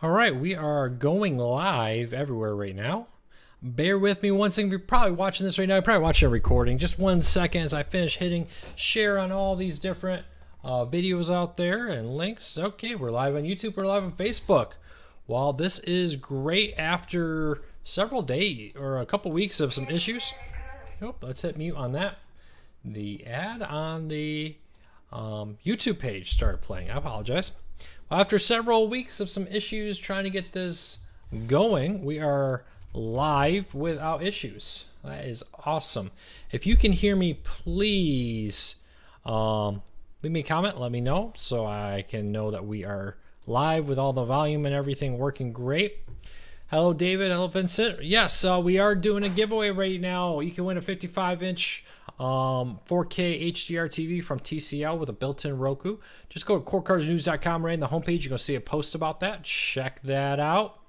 All right, we are going live everywhere right now. Bear with me one second. You're probably watching this right now. You're probably watching a recording. Just 1 second as I finish hitting share on all these different videos out there and links. Okay, we're live on YouTube. We're live on Facebook. Well, this is great after several days or a couple weeks of some issues. Oh, let's hit mute on that. The ad on the YouTube page started playing. I apologize. After several weeks of some issues trying to get this going, we are live without issues. That is awesome. If you can hear me, please leave me a comment. Let me know so I can know that we are live with all the volume and everything working great. Hello, David. Hello, Vincent. Yes, we are doing a giveaway right now. You can win a 55-inch 4K HDR TV from TCL with a built-in Roku. Just go to corecarsnews.com right in the homepage. You're going to see a post about that. Check that out.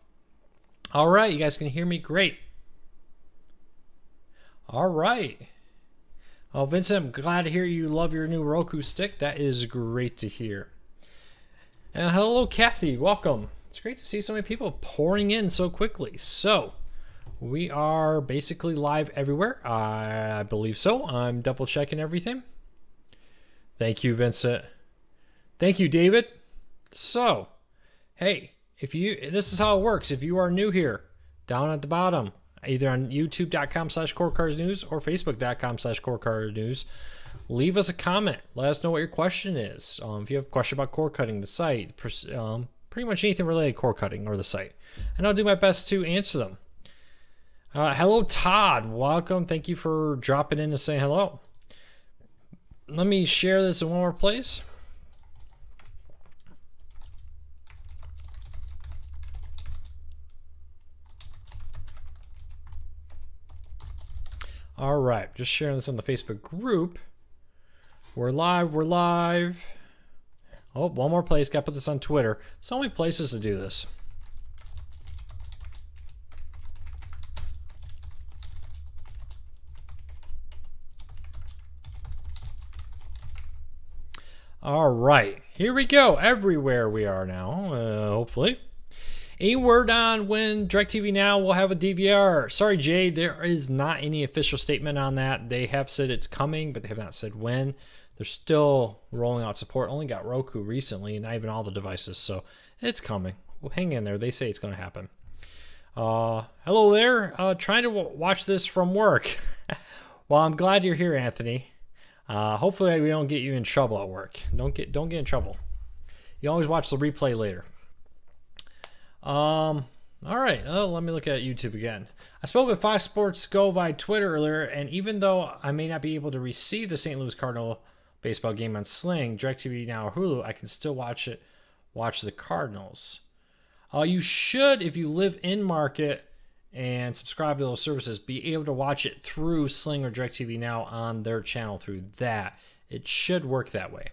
All right, you guys can hear me great. All right. Oh, Vincent, I'm glad to hear you love your new Roku stick. That is great to hear. And hello, Kathy. Welcome. It's great to see so many people pouring in so quickly. So, we are basically live everywhere. I believe so. I'm double checking everything. Thank you, Vincent. Thank you, David. So, hey, this is how it works. If you are new here, down at the bottom, either on youtube.com/corecarsnews or facebook.com/corecarsnews, leave us a comment. Let us know what your question is. If you have a question about cord cutting, the site, pretty much anything related to cord cutting or the site, and I'll do my best to answer them. Hello, Todd. Welcome. Thank you for dropping in to say hello. Let me share this in one more place. All right, just sharing this on the Facebook group. We're live. We're live. Oh, one more place. Got to put this on Twitter. So many places to do this. All right, here we go. Everywhere we are now, hopefully. A word on when DirecTV Now will have a DVR. Sorry, Jay, there is not any official statement on that. They have said it's coming, but they have not said when. They're still rolling out support. Only got Roku recently, and not even all the devices, so it's coming. Well, hang in there. They say it's going to happen. Hello there. Trying to watch this from work. Well, I'm glad you're here, Anthony. Hopefully we don't get you in trouble at work. Don't get in trouble. You always watch the replay later. All right. Let me look at YouTube again. I spoke with Fox Sports Go via Twitter earlier, and even though I may not be able to receive the St. Louis Cardinal baseball game on Sling, DirecTV Now, or Hulu, I can still watch the Cardinals. You should, if you live in market and subscribe to those services, be able to watch it through Sling or DirecTV Now on their channel through that. It should work that way.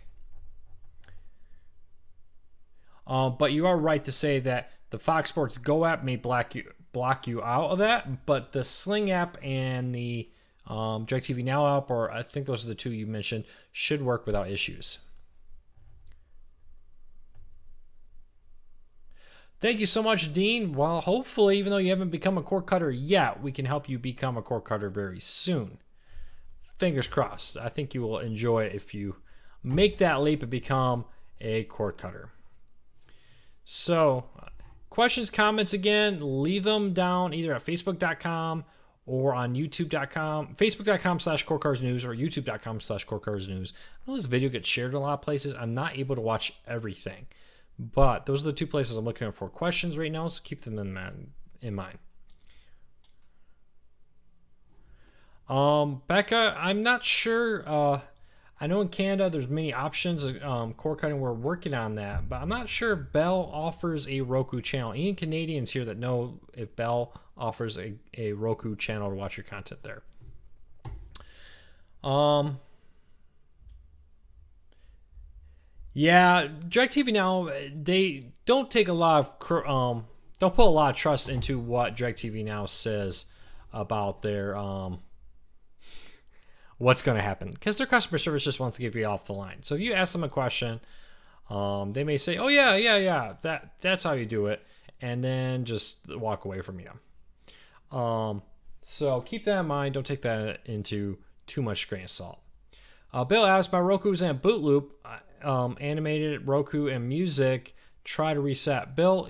But you are right to say that the Fox Sports Go app may block you out of that, but the Sling app and the DirecTV Now app, or I think those are the two you mentioned, should work without issues. Thank you so much, Dean. Well, hopefully, even though you haven't become a cord cutter yet, we can help you become a cord cutter very soon. Fingers crossed. I think you will enjoy it if you make that leap and become a cord cutter. So, questions, comments, again, leave them down either at facebook.com or on youtube.com, facebook.com/corecarsnews or youtube.com/corecarsnews. I know this video gets shared in a lot of places. I'm not able to watch everything. But those are the two places I'm looking for questions right now, so keep them in mind. Becca, I'm not sure. I know in Canada there's many options of cord cutting. We're working on that, but I'm not sure if Bell offers a Roku channel. Any Canadians here that know if Bell offers a Roku channel to watch your content there? Yeah, DirecTV Now, they don't take a lot of don't put a lot of trust into what DirecTV Now says about their what's going to happen, because their customer service just wants to give you off the line. So if you ask them a question, they may say, "Oh yeah, that's how you do it," and then just walk away from you. So keep that in mind. Don't take that into too much grain of salt. Bill asked, my Roku is in a boot loop. Animated Roku and music. Try to reset. Bill,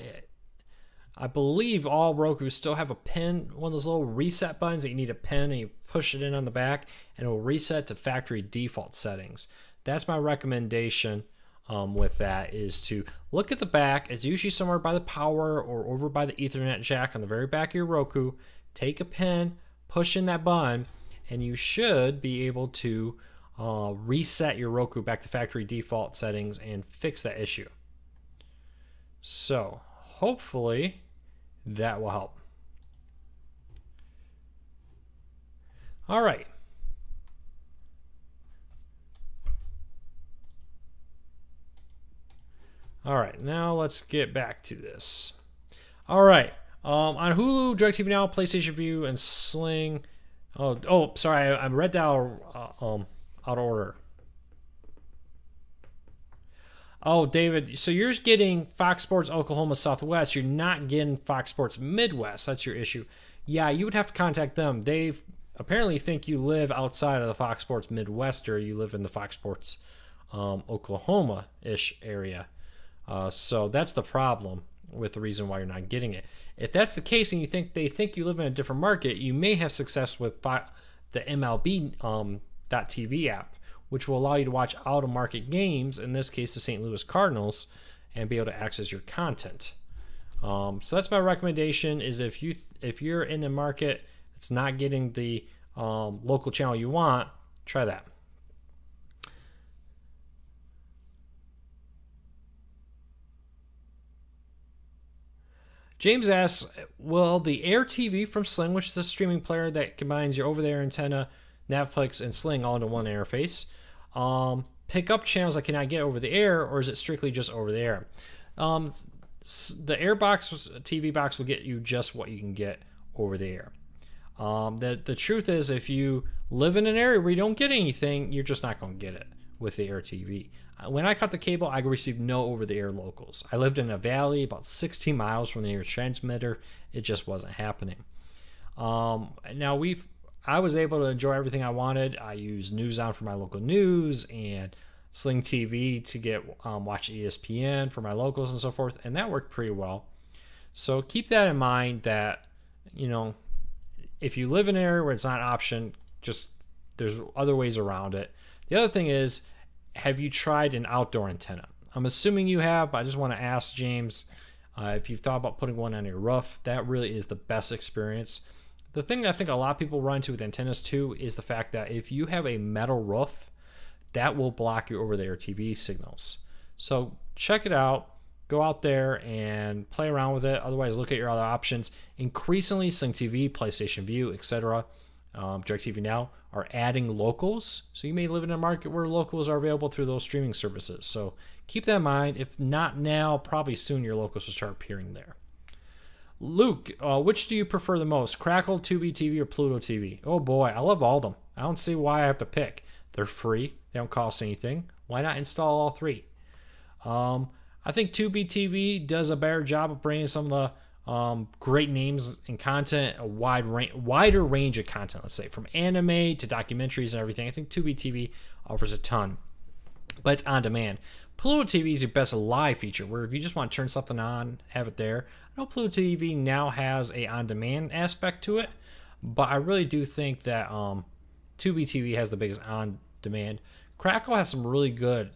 I believe all Roku still have a pin, one of those little reset buttons that you need a pin, and you push it in on the back, and it will reset to factory default settings. That's my recommendation with that, is to look at the back. It's usually somewhere by the power or over by the Ethernet jack on the very back of your Roku. Take a pin, push in that button, and you should be able to reset your Roku back to factory default settings and fix that issue. So hopefully that will help. All right. All right, now let's get back to this. All right, on Hulu, DirecTV Now, PlayStation View, and Sling. Oh, sorry, I read that out of order. Oh, David, so you're getting Fox Sports Oklahoma Southwest. You're not getting Fox Sports Midwest. That's your issue. Yeah, you would have to contact them. They apparently think you live outside of the Fox Sports Midwest, or you live in the Fox Sports Oklahoma-ish area. So that's the problem with the reason why you're not getting it. If that's the case and they think you live in a different market, you may have success with the MLB .TV app, which will allow you to watch out-of-market games, in this case the St. Louis Cardinals, and be able to access your content. So that's my recommendation, is if you're in the market that's not getting the local channel you want, try that. James asks, will the Air TV from Sling, which is a streaming player that combines your over-the-air antenna, Netflix, and Sling all into one interface, pick up channels I cannot get over the air, or is it strictly just over the air? The Airbox TV box will get you just what you can get over the air. The truth is, if you live in an area where you don't get anything, you're just not going to get it with the Air TV. When I cut the cable, I received no over-the-air locals. I lived in a valley about 16 miles from the nearest transmitter. It just wasn't happening. Now I was able to enjoy everything I wanted. I used NewsOn for my local news and Sling TV to get watch ESPN for my locals and so forth, and that worked pretty well. So keep that in mind, that if you live in an area where it's not an option, just there's other ways around it. The other thing is, have you tried an outdoor antenna? I'm assuming you have, but I just want to ask James if you've thought about putting one on your roof. That really is the best experience. The thing that I think a lot of people run into with antennas too is the fact that if you have a metal roof, that will block your over-the-air TV signals. So check it out. Go out there and play around with it. Otherwise, look at your other options. Increasingly, Sling TV, PlayStation View, etc., DirecTV Now are adding locals. So you may live in a market where locals are available through those streaming services. So keep that in mind. If not now, probably soon your locals will start appearing there. Luke, which do you prefer the most? Crackle, Tubi TV, or Pluto TV? Oh boy, I love all of them. I don't see why I have to pick. They're free. They don't cost anything. Why not install all three? I think Tubi TV does a better job of bringing some of the great names and content, a wider range of content, let's say, from anime to documentaries and everything. I think Tubi TV offers a ton, but it's on demand. Pluto TV is your best live feature, where if you just want to turn something on, have it there. I know Pluto TV now has a on-demand aspect to it, but I really do think that Tubi TV has the biggest on-demand. Crackle has some really good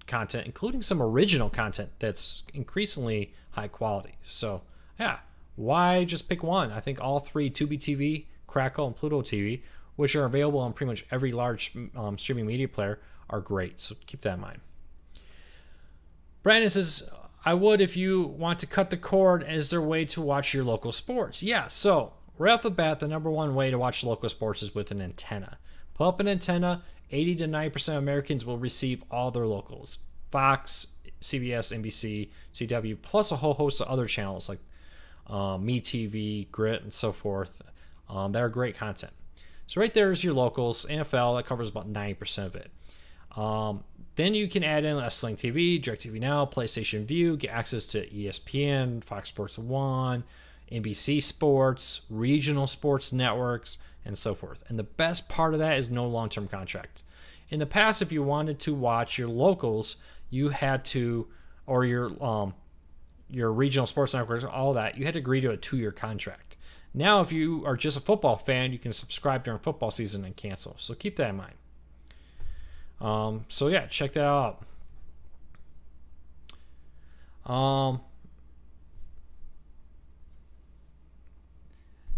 content, including some original content that's increasingly high quality. So yeah, why just pick one? I think all three, Tubi TV, Crackle, and Pluto TV, which are available on pretty much every large streaming media player, are great. So keep that in mind. Brandon says, I would if you want to cut the cord. Is there a way to watch your local sports? Yeah, so right off the bat, the number one way to watch local sports is with an antenna. Pull up an antenna. 80 to 90% of Americans will receive all their locals. Fox, CBS, NBC, CW, plus a whole host of other channels like MeTV, Grit, and so forth. That are great content. So right there is your locals. NFL, that covers about 90% of it. Then you can add in a Sling TV, DirecTV Now, PlayStation Vue, get access to ESPN, Fox Sports 1, NBC Sports, regional sports networks, and so forth. And the best part of that is no long-term contract. In the past, if you wanted to watch your locals, you had to, or your regional sports networks, all that, you had to agree to a 2-year contract. Now, if you are just a football fan, you can subscribe during football season and cancel. So keep that in mind. So yeah, check that out.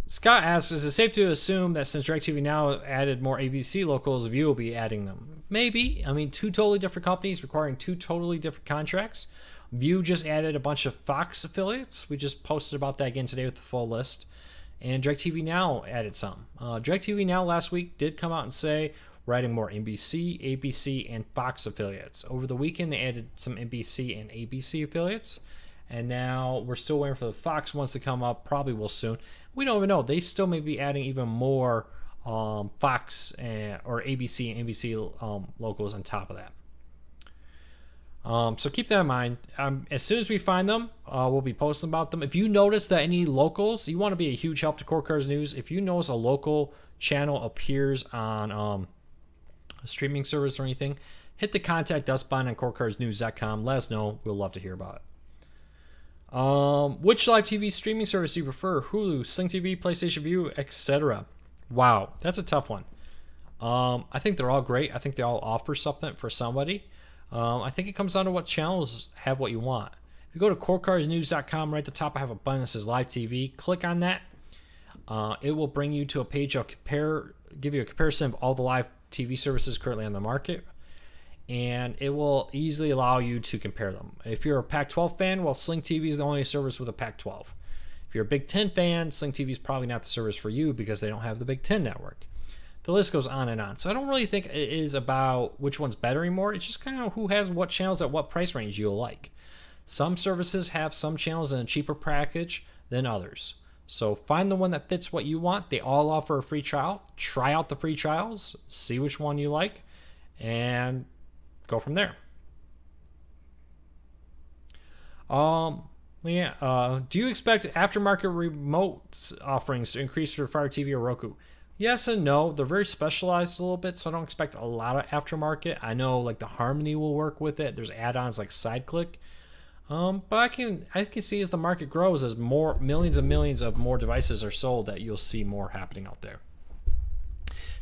Scott asks, is it safe to assume that since DirecTV Now added more ABC locals, Vue will be adding them? Maybe. I mean, 2 totally different companies requiring 2 totally different contracts. Vue just added a bunch of Fox affiliates. We just posted about that again today with the full list. And DirecTV Now added some. DirecTV Now last week did come out and say we're adding more NBC, ABC, and Fox affiliates. Over the weekend, they added some NBC and ABC affiliates. And now we're still waiting for the Fox ones to come up. Probably will soon. We don't even know. They still may be adding even more Fox or ABC and NBC locals on top of that. So keep that in mind. As soon as we find them, we'll be posting about them. If you notice that any locals, you want to be a huge help to Core Cars News. If you notice a local channel appears on a streaming service or anything, hit the contact us button on corecarsnews.com. Let us know. We'll love to hear about it. Which live TV streaming service do you prefer? Hulu, Sling TV, PlayStation Vue, etc. Wow, that's a tough one. I think they're all great. I think they all offer something for somebody. I think it comes down to what channels have what you want. If you go to corecarsnews.com, right at the top, I have a button that says Live TV. Click on that. It will bring you to a page that'll give you a comparison of all the live TV services currently on the market. And it will easily allow you to compare them. If you're a Pac-12 fan, well, Sling TV is the only service with a Pac-12. If you're a Big Ten fan, Sling TV is probably not the service for you because they don't have the Big Ten network. The list goes on and on. So I don't really think it is about which one's better anymore. It's just kind of who has what channels at what price range you'll like. Some services have some channels in a cheaper package than others. So find the one that fits what you want. They all offer a free trial. Try out the free trials. See which one you like. And go from there. Do you expect aftermarket remote offerings to increase for Fire TV or Roku? Yes and no. They're very specialized a little bit, so I don't expect a lot of aftermarket. I know like the Harmony will work with it. There's add-ons like SideClick. But I can see as the market grows, as more millions and millions of more devices are sold, that you'll see more happening out there.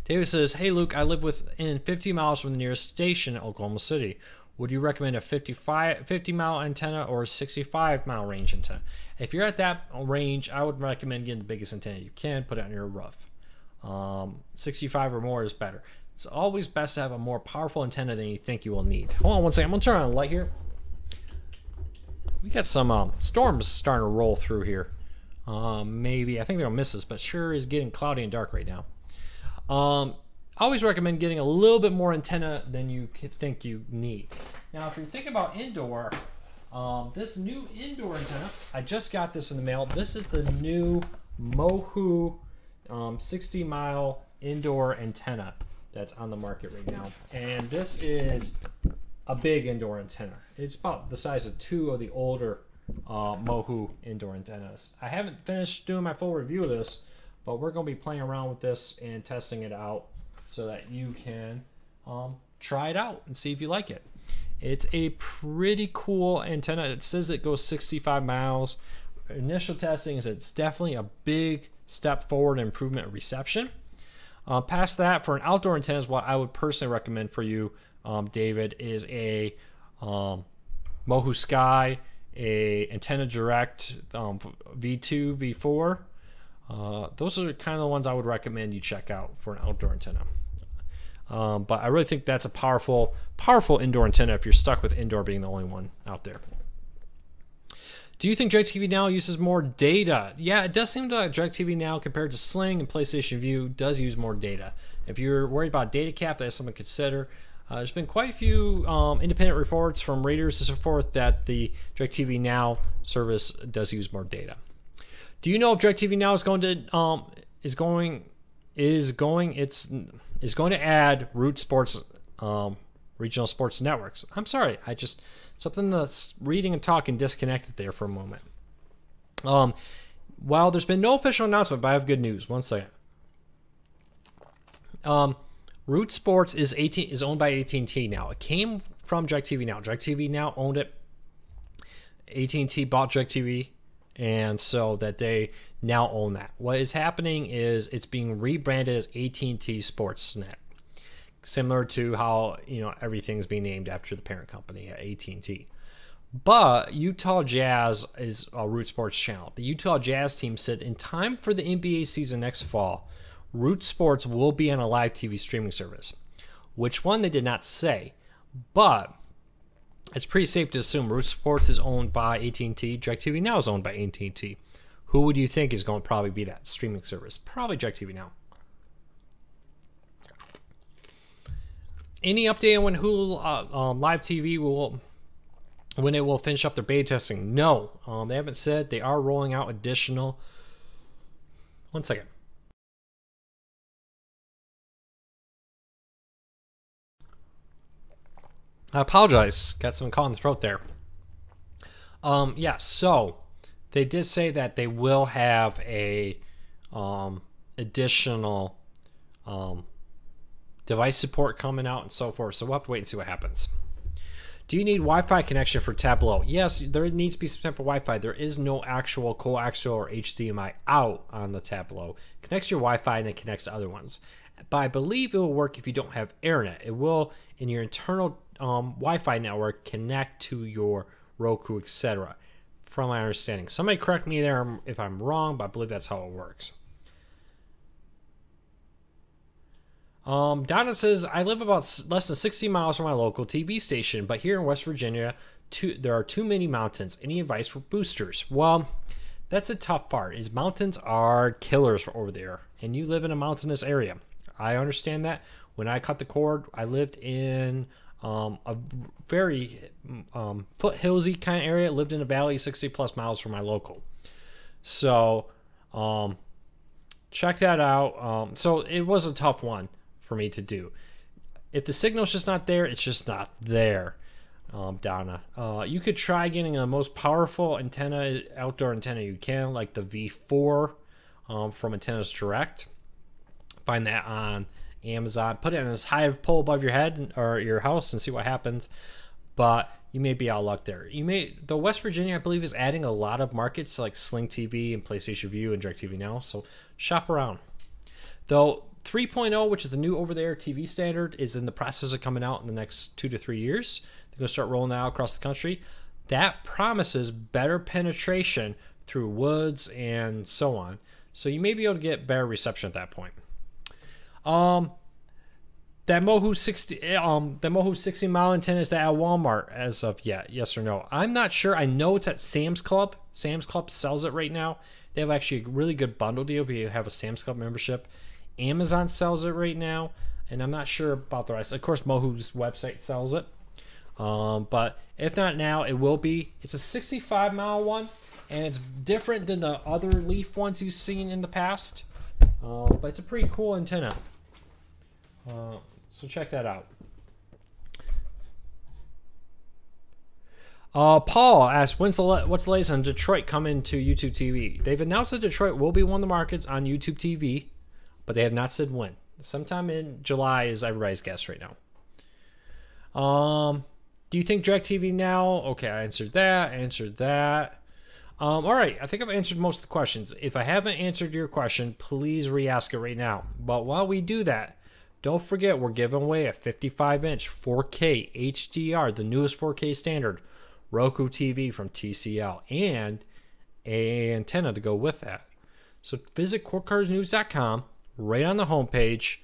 David says, hey Luke, I live within 50 miles from the nearest station in Oklahoma City. Would you recommend a 50-mile antenna or a 65-mile range antenna? If you're at that range, I would recommend getting the biggest antenna you can, put it on your roof. 65 or more is better. It's always best to have a more powerful antenna than you think you will need. Hold on one second. I'm going to turn on the light here. We got some storms starting to roll through here. Maybe. I think they're going to miss us, but sure is getting cloudy and dark right now. I always recommend getting a little bit more antenna than you think you need. Now, if you're thinking about indoor, this new indoor antenna, I just got this in the mail. This is the new Mohu 60-mile indoor antenna that's on the market right now. And this is a big indoor antenna. It's about the size of 2 of the older Mohu indoor antennas. I haven't finished doing my full review of this, but we're going to be playing around with this and testing it out so that you can try it out and see if you like it. It's a pretty cool antenna. It says it goes 65 miles. Initial testing is it's definitely a big step forward in improvement of reception. Past that, for an outdoor antenna, is what I would personally recommend for you, David, is a Mohu Sky, a Antenna Direct V2, V4. Those are kind of the ones I would recommend you check out for an outdoor antenna. But I really think that's a powerful indoor antenna if you're stuck with indoor being the only one out there. Do you think DirecTV Now uses more data? Yeah, it does seem like DirecTV Now compared to Sling and PlayStation Vue does use more data. If you're worried about data cap, that's something to consider. There's been quite a few independent reports from raters and so forth that the DirecTV Now service does use more data. Do you know if DirecTV Now is going to add Root Sports regional sports networks. I'm sorry, I just something that's reading and talking disconnected there for a moment. While there's been no official announcement, but I have good news. One second. Root Sports is owned by AT&T now. It came from DirecTV Now. DirecTV Now owned it. AT&T bought DirecTV, and so that they now own that. What is happening is it's being rebranded as AT&T Sportsnet, similar to how everything's being named after the parent company at AT&T. But Utah Jazz is a Root Sports channel. The Utah Jazz team said in time for the NBA season next fall, Root Sports will be on a live TV streaming service. Which one they did not say, but it's pretty safe to assume Root Sports is owned by AT&T. DirecTV Now is owned by AT&T. Who would you think is going to probably be that streaming service? Probably DirecTV Now. Any update on when Hulu Live TV when it will finish up their beta testing? No, they haven't said. They are rolling out additional. One second. I apologize. Got something caught in the throat there. Yeah, so they did say that they will have a additional device support coming out and so forth. So we'll have to wait and see what happens. Do you need Wi-Fi connection for Tableau? Yes, there needs to be some type of Wi-Fi. There is no actual coaxial or HDMI out on the Tableau. It connects your Wi-Fi and then connects to other ones. But I believe it will work if you don't have internet. It will, in your internal Wi-Fi network, connect to your Roku, etc. From my understanding. Somebody correct me there if I'm wrong, but I believe that's how it works. Donna says, I live about less than 60 miles from my local TV station, but here in West Virginia, there are too many mountains. Any advice for boosters? Well, that's a tough part, is mountains are killers for over there, and you live in a mountainous area. I understand that. When I cut the cord, I lived in a very foothillsy kind of area. Lived in a valley 60 plus miles from my local. So check that out. So it was a tough one for me to do. If the signal's just not there, it's just not there, Donna. You could try getting the most powerful antenna, outdoor antenna you can, like the V4 from Antennas Direct. Find that on Amazon. Put it on as high a pole above your head or your house and see what happens. But you may be out of luck there. The West Virginia, I believe, is adding a lot of markets like Sling TV and PlayStation Vue and DirecTV Now. So shop around. Though 3.0, which is the new over-the-air TV standard, is in the process of coming out in the next 2 to 3 years. They're going to start rolling that out across the country. That promises better penetration through woods and so on. So you may be able to get better reception at that point. That Mohu 60 mile antenna, is that at Walmart as of yet? Yes or no? I'm not sure. I know it's at Sam's Club. Sam's Club sells it right now. They have actually a really good bundle deal if you have a Sam's Club membership. Amazon sells it right now, and I'm not sure about the rest. Of course, Mohu's website sells it. But if not now, it will be. It's a 65 mile one, and it's different than the other Leaf ones you've seen in the past. But it's a pretty cool antenna. So check that out. Paul asked, what's the latest on Detroit coming to YouTube TV? They've announced that Detroit will be one of the markets on YouTube TV, but they have not said when. Sometime in July is everybody's guess right now. Do you think DirecTV Now? Okay, I answered that. All right, I think I've answered most of the questions. If I haven't answered your question, please re-ask it right now. But while we do that, don't forget we're giving away a 55-inch 4K HDR, the newest 4K standard, Roku TV from TCL, and an antenna to go with that. So visit courtcarsnews.com, right on the homepage,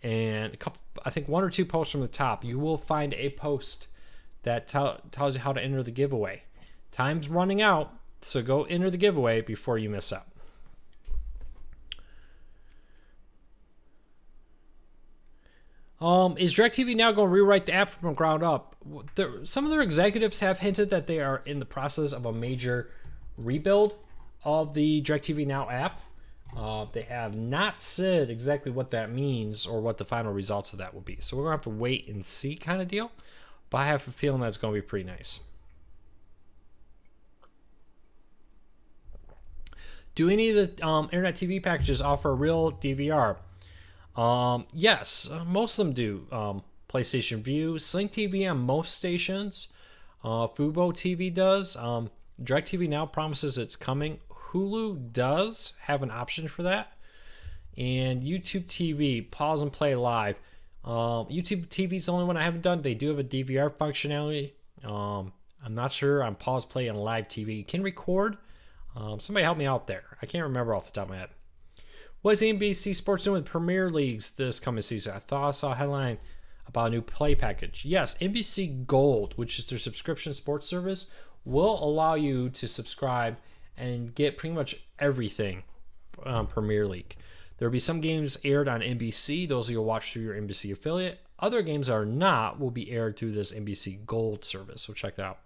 and I think 1 or 2 posts from the top, you will find a post that tells you how to enter the giveaway. Time's running out, so go enter the giveaway before you miss out. Is DirecTV Now going to rewrite the app from the ground up? Some of their executives have hinted that they are in the process of a major rebuild of the DirecTV Now app. They have not said exactly what that means or what the final results of that will be. So we're going to have to wait and see kind of deal. But I have a feeling that's going to be pretty nice. Do any of the internet TV packages offer a real DVR? Yes, most of them do. PlayStation View, Sling TV on most stations. Fubo TV does. DirecTV Now promises it's coming. Hulu does have an option for that. And YouTube TV, pause and play live. YouTube TV is the only one I haven't done. They do have a DVR functionality. I'm not sure on pause, play, and live TV. You can record. Somebody help me out there. I can't remember off the top of my head. What is NBC Sports doing with Premier Leagues this coming season? I thought I saw a headline about a new play package. Yes, NBC Gold, which is their subscription sports service, will allow you to subscribe and get pretty much everything on Premier League. There will be some games aired on NBC. Those you'll watch through your NBC affiliate. Other games that are not will be aired through this NBC Gold service. So check that out.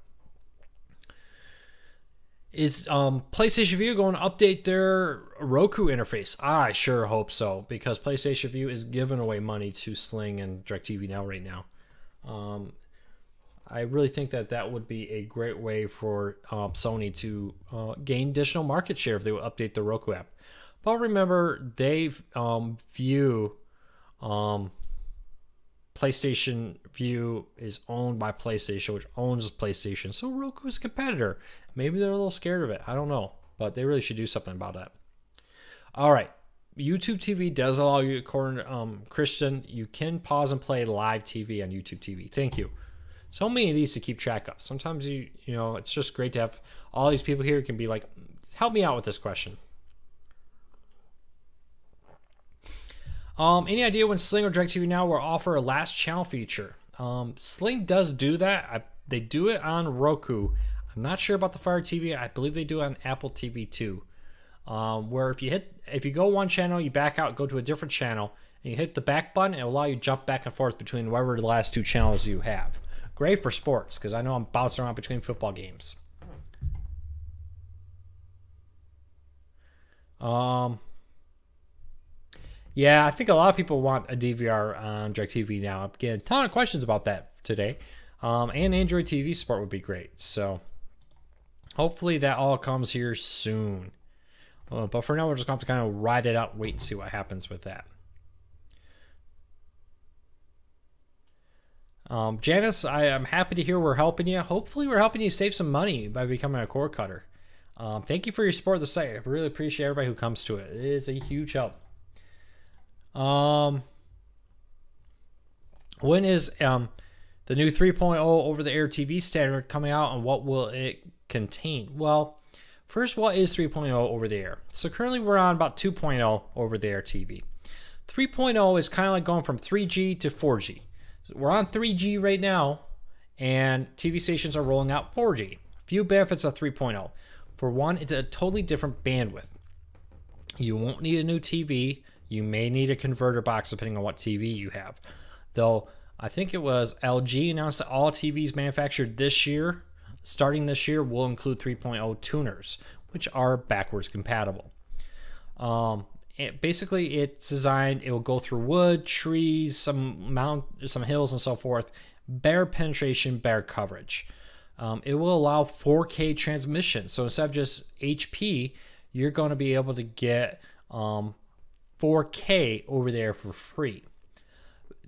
Is PlayStation View going to update their Roku interface? I sure hope so, because PlayStation View is giving away money to Sling and DirecTV Now right now. I really think that that would be a great way for Sony to gain additional market share if they would update the Roku app. But remember, they View, PlayStation View is owned by PlayStation, which owns PlayStation. So Roku is a competitor. Maybe they're a little scared of it. I don't know. But they really should do something about that. All right. YouTube TV does allow you, according to Christian, you can pause and play live TV on YouTube TV. Thank you. So many of these to keep track of. Sometimes you know, it's just great to have all these people here who can be like, help me out with this question. Any idea when Sling or DirecTV Now will offer a last channel feature? Sling does do that. They do it on Roku. I'm not sure about the Fire TV. I believe they do it on Apple TV too. Where if you go one channel, you back out, go to a different channel, and you hit the back button, it will allow you to jump back and forth between whatever the last two channels you have. Great for sports, because I know I'm bouncing around between football games. Yeah, I think a lot of people want a DVR on DirecTV Now. I'm getting a ton of questions about that today. And Android TV support would be great. So hopefully that all comes here soon. But for now, we're just going to have to kind of ride it out, wait and see what happens with that. Janice, I am happy to hear we're helping you. Hopefully we're helping you save some money by becoming a cord cutter. Thank you for your support of the site. I really appreciate everybody who comes to it. It is a huge help. When is the new 3.0 over-the-air TV standard coming out, and what will it contain? Well, first, what is 3.0 over-the-air? So currently we're on about 2.0 over-the-air TV. 3.0 is kind of like going from 3G to 4G. We're on 3G right now, and TV stations are rolling out 4G. Few benefits of 3.0. For one, it's a totally different bandwidth. You won't need a new TV. You may need a converter box depending on what TV you have. Though, I think it was LG announced that all TVs manufactured this year, starting this year, will include 3.0 tuners, which are backwards compatible. Basically, it's designed, it will go through wood, trees, some hills and so forth. Better penetration, better coverage. It will allow 4K transmission. So instead of just HP, you're going to be able to get 4K over there for free.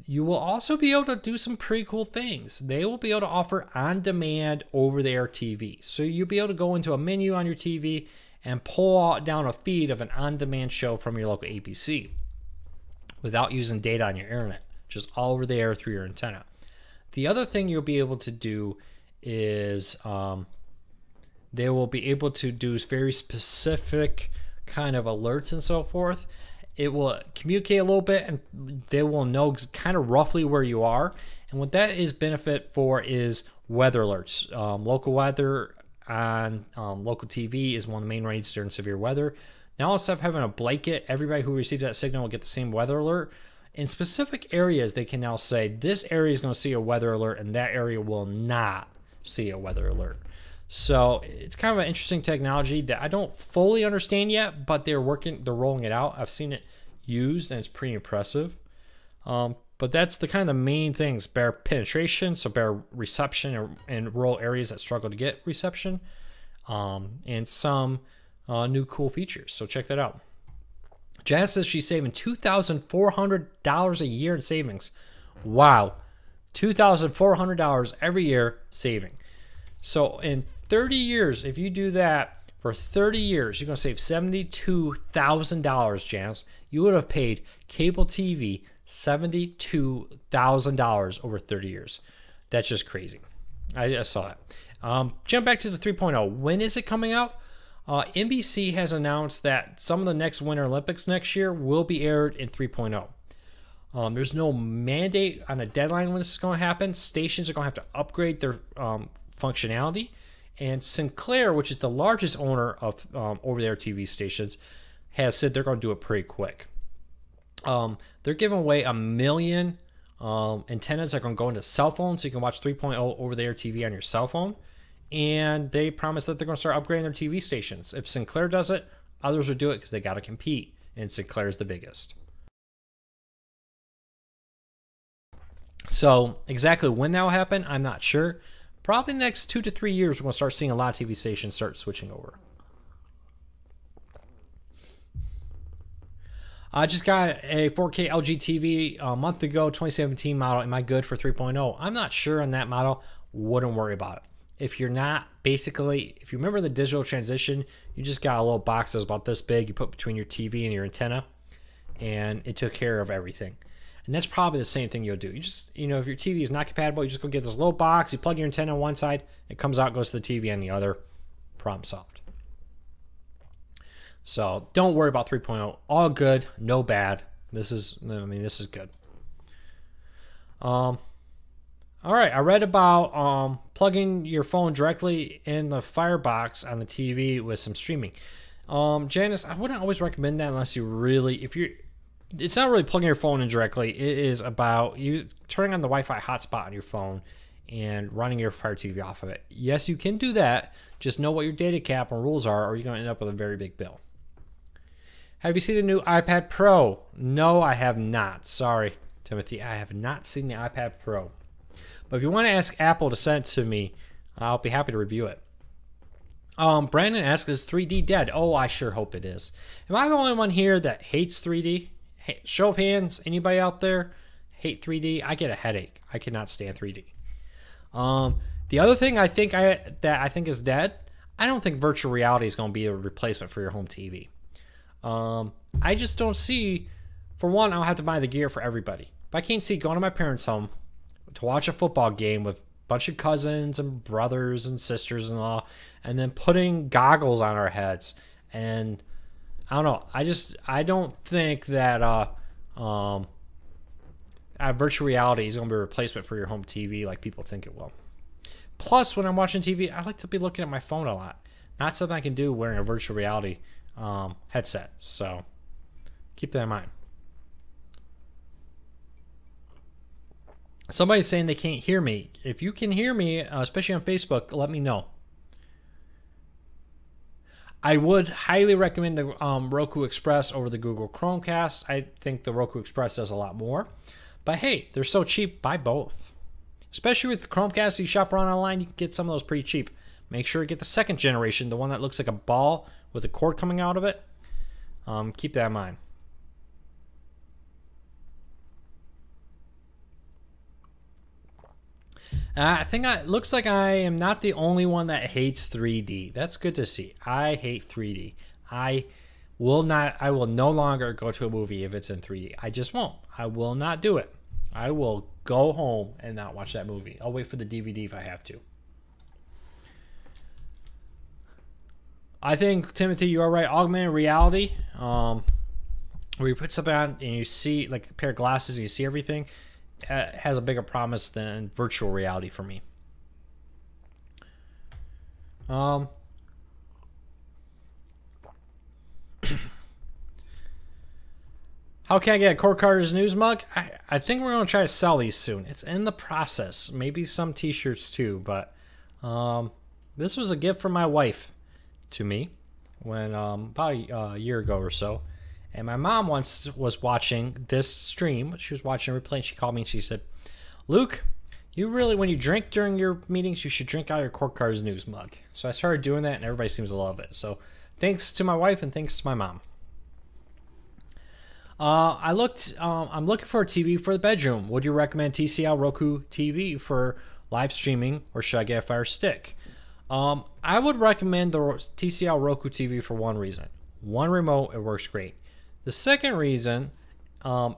You will also be able to do some pretty cool things. They will be able to offer on-demand over-the-air TV. So you'll be able to go into a menu on your TV and pull down a feed of an on-demand show from your local ABC without using data on your internet, just all over the air through your antenna. The other thing you'll be able to do is they will be able to do very specific kind of alerts and so forth. It will communicate a little bit, and they will know kind of roughly where you are. And what that is benefit for is weather alerts. Local weather on local TV is one of the main rates during severe weather. Now, instead of having a blanket, everybody who receives that signal will get the same weather alert. In specific areas, they can now say this area is going to see a weather alert and that area will not see a weather alert. So it's kind of an interesting technology that I don't fully understand yet, but they're rolling it out. I've seen it used and it's pretty impressive. But that's the kind of the main things: better penetration, so better reception in rural areas that struggle to get reception, and some new cool features. So check that out. Janice says she's saving $2,400 a year in savings. Wow, $2,400 every year saving. So in 30 years, if you do that for 30 years, you're going to save $72,000, Janice. You would have paid cable TV $72,000 over 30 years. That's just crazy. I saw that. Jump back to the 3.0. When is it coming out? NBC has announced that some of the next Winter Olympics next year will be aired in 3.0. There's no mandate on a deadline when this is going to happen. Stations are going to have to upgrade their functionality. And Sinclair, which is the largest owner of over-the-air TV stations, has said they're going to do it pretty quick. They're giving away 1 million antennas that are going to go into cell phones, so you can watch 3.0 over-the-air TV on your cell phone. And they promise that they're going to start upgrading their TV stations. If Sinclair does it, others will do it because they got to compete, and Sinclair is the biggest. So exactly when that will happen, I'm not sure. Probably the next 2 to 3 years, we're going to start seeing a lot of TV stations start switching over. I just got a 4K LG TV a month ago, 2017 model. Am I good for 3.0? I'm not sure on that model. Wouldn't worry about it. If you're not, basically, if you remember the digital transition, you just got a little box that was about this big. You put between your TV and your antenna, and it took care of everything. And that's probably the same thing you'll do. You just, if your TV is not compatible, you just go get this little box. You plug your antenna on one side, it comes out, goes to the TV on the other. Problem solved. So don't worry about 3.0. All good, no bad. This is good. All right, I read about plugging your phone directly in the Firebox on the TV with some streaming. Janice, I wouldn't always recommend that unless you really, it's not really plugging your phone in directly. It is about you turning on the Wi-Fi hotspot on your phone and running your Fire TV off of it. Yes, you can do that. Just know what your data cap and rules are, or you're going to end up with a very big bill. Have you seen the new iPad Pro? No, I have not. Sorry, Timothy. I have not seen the iPad Pro. But if you want to ask Apple to send it to me, I'll be happy to review it. Brandon asks, is 3D dead? Oh, I sure hope it is. Am I the only one here that hates 3D? Hey, show of hands, anybody out there hate 3D? I get a headache. I cannot stand 3D. The other thing I think is dead, I don't think virtual reality is going to be a replacement for your home TV. I just don't see, for one, I'll have to buy the gear for everybody. But I can't see going to my parents' home to watch a football game with a bunch of cousins and brothers and sisters and all, and then putting goggles on our heads. And I don't know. I don't think that virtual reality is going to be a replacement for your home TV like people think it will. Plus, when I'm watching TV, I like to be looking at my phone a lot. Not something I can do wearing a virtual reality headset. So keep that in mind. Somebody's saying they can't hear me. If you can hear me, especially on Facebook, let me know. I would highly recommend the Roku Express over the Google Chromecast. I think the Roku Express does a lot more. But hey, they're so cheap, buy both. Especially with the Chromecast, you shop around online, you can get some of those pretty cheap. Make sure to get the second generation, the one that looks like a ball with a cord coming out of it. Keep that in mind. I think it looks like I am not the only one that hates 3D. That's good to see. I hate 3D. I will no longer go to a movie if it's in 3D. I just won't. I will not do it. I will go home and not watch that movie. I'll wait for the DVD if I have to. I think, Timothy, you are right. Augmented reality, where you put something on and you see, like a pair of glasses and you see everything, has a bigger promise than virtual reality for me. How can I get a Cord Carter's News mug? I think we're going to try to sell these soon. It's in the process. Maybe some t-shirts too, but This was a gift from my wife to me when about a year ago or so. And my mom once was watching this stream. She was watching a replay and she called me and she said, Luke, you really, when you drink during your meetings, you should drink out of your Court Cards News mug. So I started doing that and everybody seems to love it. So thanks to my wife and thanks to my mom. I'm looking for a TV for the bedroom. Would you recommend TCL Roku TV for live streaming or should I get a Fire Stick? I would recommend the TCL Roku TV for one reason. One remote, it works great. The second reason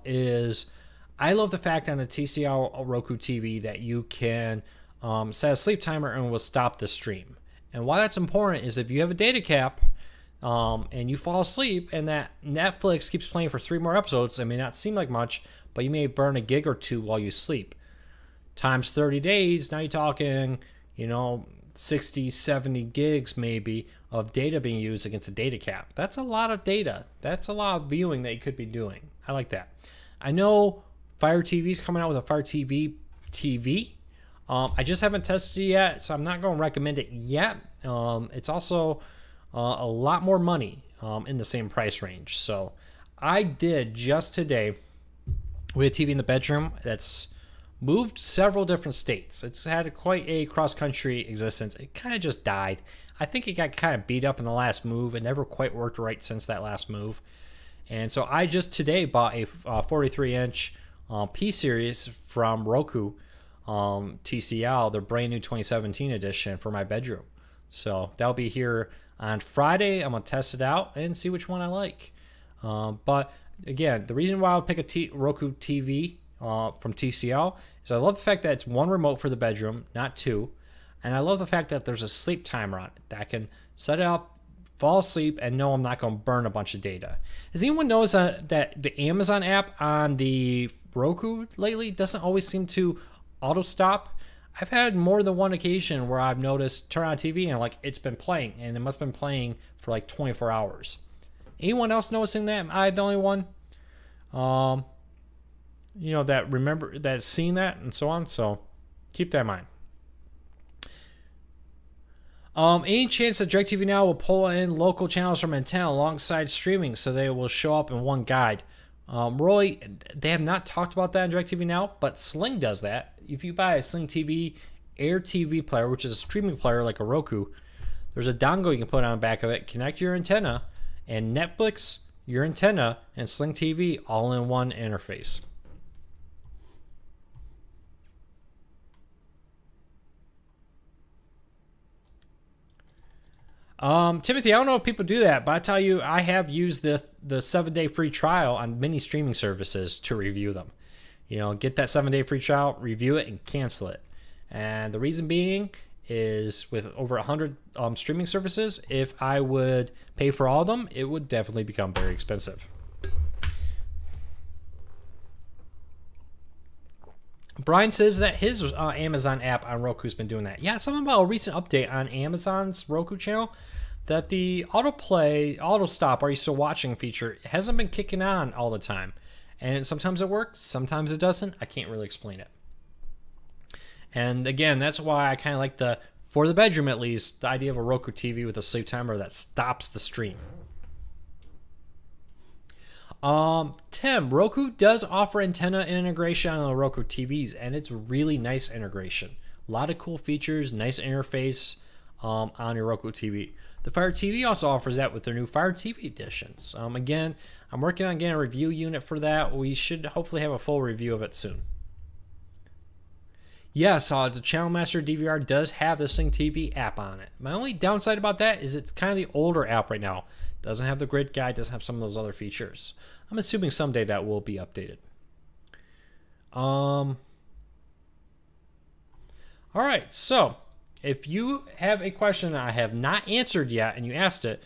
is I love the fact on the TCL Roku TV that you can set a sleep timer and it will stop the stream. And why that's important is if you have a data cap and you fall asleep and that Netflix keeps playing for 3 more episodes, it may not seem like much, but you may burn a gig or 2 while you sleep. Times 30 days, now you're talking, 60, 70 gigs maybe of data being used against a data cap. That's a lot of data. That's a lot of viewing that you could be doing. I like that. I know Fire TV's coming out with a Fire TV. I just haven't tested it yet, so I'm not going to recommend it yet. It's also a lot more money in the same price range. So I did just today with a TV in the bedroom that's moved several different states. It's had quite a cross-country existence. It kind of just died. I think it got kind of beat up in the last move. It never quite worked right since that last move. And so I just today bought a 43-inch P-Series from Roku TCL, their brand new 2017 edition for my bedroom. So that'll be here on Friday. I'm going to test it out and see which one I like. But again, the reason why I would pick a Roku TV from TCL is I love the fact that it's one remote for the bedroom, not 2. And I love the fact that there's a sleep timer on it that I can set it up, fall asleep, and know I'm not going to burn a bunch of data. Has anyone noticed that the Amazon app on the Roku lately doesn't always seem to auto stop? I've had more than one occasion where I've noticed turn on TV and like it's been playing and it must have been playing for like 24 hours. Anyone else noticing that? Am I the only one? That's seen that and so on. So keep that in mind. Any chance that DirecTV Now will pull in local channels from antenna alongside streaming so they will show up in one guide? Roy, they have not talked about that in DirecTV Now, but Sling does that. If you buy a Sling TV Air TV player, which is a streaming player like a Roku, there's a dongle you can put on the back of it, connect your antenna, and Netflix, your antenna, and Sling TV all in one interface. Timothy, I don't know if people do that, but I tell you, I have used the 7-day free trial on many streaming services to review them. Get that 7-day free trial, review it, and cancel it. And the reason being is with over 100 streaming services, if I would pay for all of them, it would definitely become very expensive. Brian says that his Amazon app on Roku has been doing that. Yeah, something about a recent update on Amazon's Roku channel that the auto stop, are you still watching feature hasn't been kicking on all the time. And sometimes it works, sometimes it doesn't. I can't really explain it. And again, that's why I kind of like for the bedroom at least, the idea of a Roku TV with a sleep timer that stops the stream. Tim, Roku does offer antenna integration on the Roku TVs, and it's really nice integration. A lot of cool features, nice interface on your Roku TV. The Fire TV also offers that with their new Fire TV editions. Again, I'm working on getting a review unit for that. We should hopefully have a full review of it soon. Yes, the Channel Master DVR does have the Sling TV app on it. My only downside about that is it's kind of the older app right now. Doesn't have the grid guide, doesn't have some of those other features. I'm assuming someday that will be updated. All right, so if you have a question I have not answered yet and you asked it,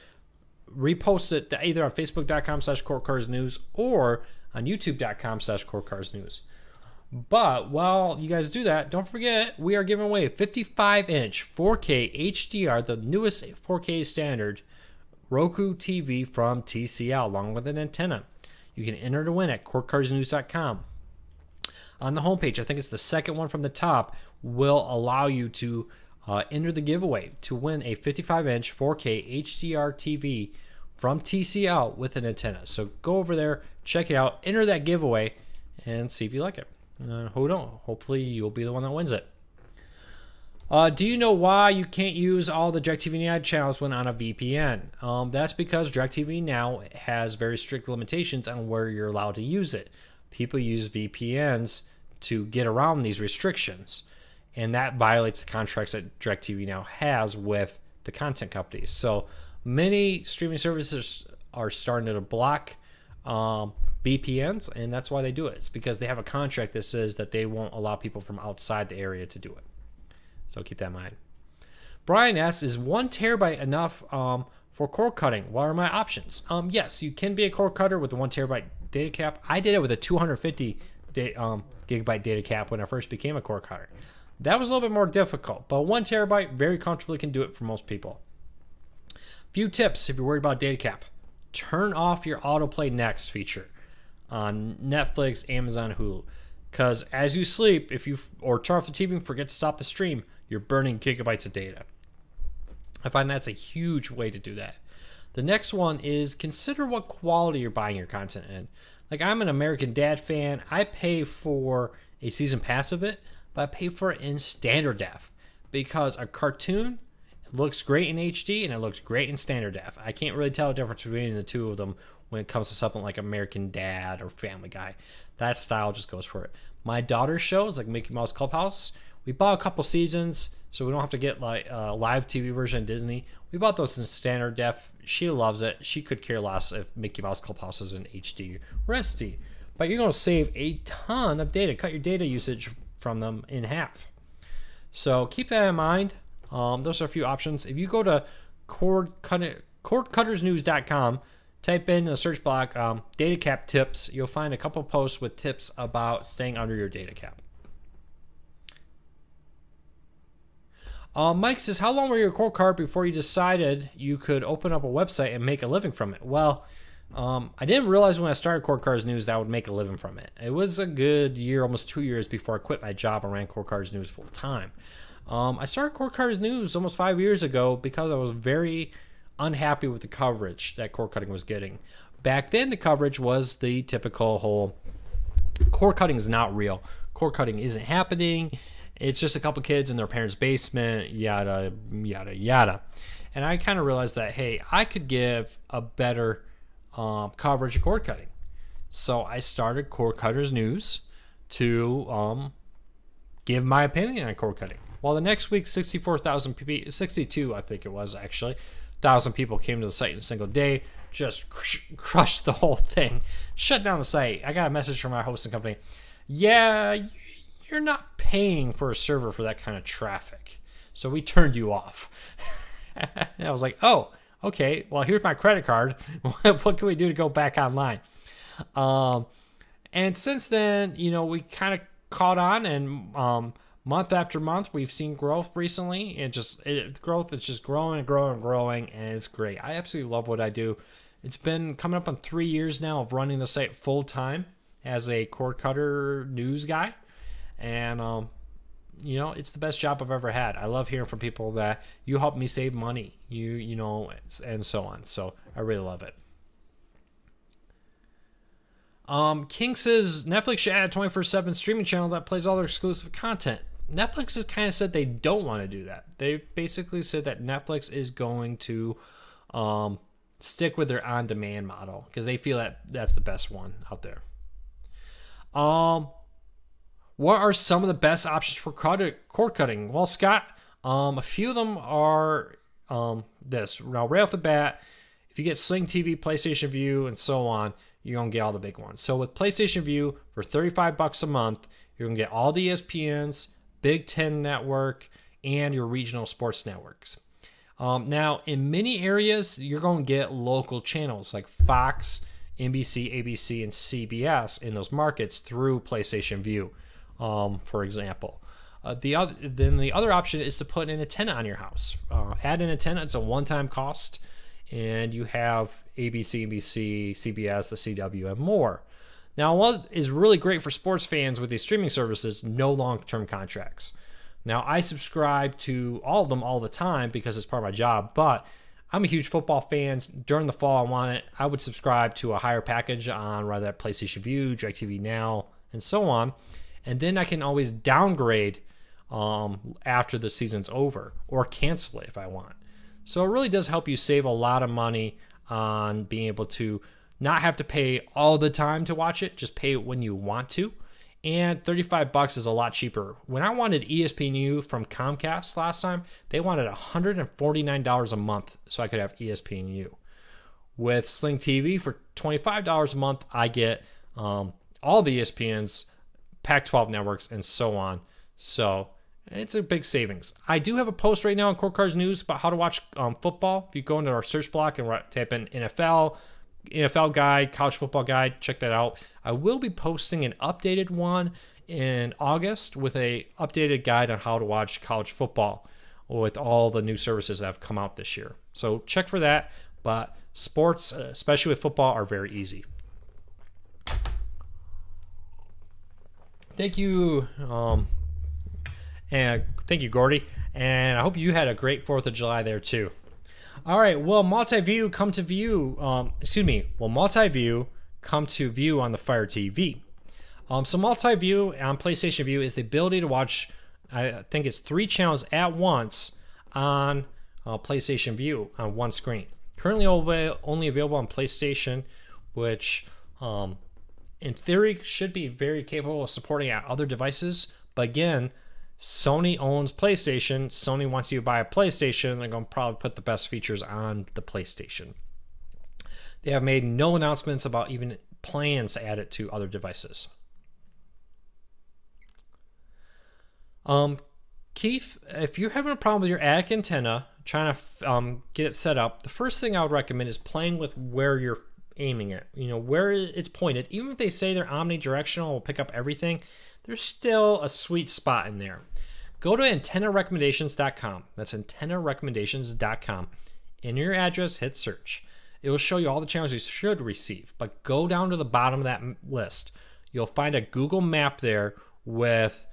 repost it either on facebook.com/courtcarsnews or on youtube.com/courtcarsnews. But while you guys do that, don't forget we are giving away a 55-inch 4K HDR, the newest 4K standard Roku TV from TCL, along with an antenna. You can enter to win at courtcarsnews.com. On the homepage, I think it's the second one from the top, will allow you to enter the giveaway to win a 55-inch 4K HDR TV from TCL with an antenna. So go over there, check it out, enter that giveaway, and see if you like it. Who knows? Hopefully you'll be the one that wins it. Do you know why you can't use all the DirecTV Now channels when on a VPN? That's because DirecTV Now has very strict limitations on where you're allowed to use it. People use VPNs to get around these restrictions, and that violates the contracts that DirecTV Now has with the content companies. So many streaming services are starting to block VPNs, and that's why they do it. It's because they have a contract that says that they won't allow people from outside the area to do it. So keep that in mind. Brian asks, is 1 terabyte enough for cord cutting? What are my options? Yes, you can be a cord cutter with a 1 terabyte data cap. I did it with a 250 gigabyte data cap when I first became a cord cutter. That was a little bit more difficult, but 1 terabyte very comfortably can do it for most people. Few tips if you're worried about data cap. Turn off your autoplay next feature on Netflix, Amazon, Hulu. Because as you sleep, or turn off the TV and forget to stop the stream, you're burning gigabytes of data. I find that's a huge way to do that. The next one is consider what quality you're buying your content in. Like, I'm an American Dad fan. I pay for a season pass of it, but I pay for it in standard def because a cartoon looks great in HD and it looks great in standard def. I can't really tell the difference between the two of them when it comes to something like American Dad or Family Guy. That style just goes for it. My daughter's shows, like Mickey Mouse Clubhouse, we bought a couple seasons, so we don't have to get like a live TV version of Disney. We bought those in standard def. She loves it. She could care less if Mickey Mouse Clubhouse is in HD or SD. But you're going to save a ton of data. Cut your data usage from them in half. So keep that in mind. Those are a few options. If you go to cordcuttersnews.com, type in the search block data cap tips, you'll find a couple posts with tips about staying under your data cap. Mike says, how long were you a cord cutter before you decided you could open up a website and make a living from it? Well, I didn't realize when I started Cord Cutters News that I would make a living from it. It was a good year, almost 2 years before I quit my job and ran Cord Cutters News full time. I started Cord Cutters News almost 5 years ago because I was very unhappy with the coverage that cord cutting was getting. Back then, the coverage was the typical whole cord cutting is not real. Cord cutting isn't happening. It's just a couple kids in their parents' basement, yada, yada, yada. And I kind of realized that, hey, I could give a better coverage of cord cutting. So I started Cord Cutters News to give my opinion on cord cutting. Well, the next week, 64,000 people, 62, I think it was actually, 1,000 people came to the site in a single day, just crushed the whole thing, shut down the site. I got a message from our hosting company. Yeah, you're not paying for a server for that kind of traffic, so we turned you off. And I was like, oh, okay, well, here's my credit card. What can we do to go back online? And since then, you know, we kind of caught on, and month after month, we've seen growth recently. Growth is just growing and growing and growing, and it's great. I absolutely love what I do. It's been coming up on 3 years now of running the site full time as a cord cutter news guy, and you know, it's the best job I've ever had. I love hearing from people that you helped me save money, you know, and so on. So I really love it. King says Netflix should add a 24/7 streaming channel that plays all their exclusive content. Netflix has kind of said they don't want to do that. They basically said that Netflix is going to stick with their on-demand model because they feel that that's the best one out there. What are some of the best options for cord cutting? Well, Scott, a few of them are this. Now, right off the bat, if you get Sling TV, PlayStation View, and so on, you're going to get all the big ones. So with PlayStation View, for $35 a month, you're going to get all the ESPNs, Big Ten Network, and your regional sports networks. Now, in many areas, you're going to get local channels like Fox, NBC, ABC, and CBS in those markets through PlayStation View, for example. The other option is to put an antenna on your house. Add an antenna. It's a one-time cost, and you have ABC, NBC, CBS, the CW, and more. Now, what is really great for sports fans with these streaming services, no long-term contracts. Now, I subscribe to all of them all the time because it's part of my job, but I'm a huge football fan. During the fall, I would subscribe to a higher package on rather that PlayStation View, TV Now, and so on. And then I can always downgrade after the season's over or cancel it if I want. So it really does help you save a lot of money on being able to not have to pay all the time to watch it, just pay it when you want to. And $35 is a lot cheaper. When I wanted ESPNU from Comcast last time, they wanted $149 a month so I could have ESPNU. With Sling TV for $25 a month, I get all the ESPNs, Pac-12 networks, and so on. So it's a big savings. I do have a post right now on Court Cards News about how to watch football. If you go into our search block and type in NFL guide, college football guide, check that out. I will be posting an updated one in August with a updated guide on how to watch college football with all the new services that have come out this year. So check for that. But sports, especially with football, are very easy. Thank you, and thank you, Gordy. And I hope you had a great 4th of July there too. All right, will multi-view come to view? Will multi-view come to view on the Fire TV? So multi-view on PlayStation View is the ability to watch, I think it's 3 channels at once on PlayStation View on one screen. Currently only available on PlayStation, which in theory should be very capable of supporting other devices. But again, Sony owns PlayStation. Sony wants you to buy a PlayStation. They're going to probably put the best features on the PlayStation. They have made no announcements about even plans to add it to other devices. Keith, if you're having a problem with your attic antenna, trying to get it set up, the first thing I would recommend is playing with where you're aiming it. You know, where it's pointed. Even if they say they're omnidirectional, will pick up everything, there's still a sweet spot in there. Go to antennarecommendations.com. That's antennarecommendations.com. Enter your address, hit search. It will show you all the channels you should receive, but go down to the bottom of that list. You'll find a Google map there with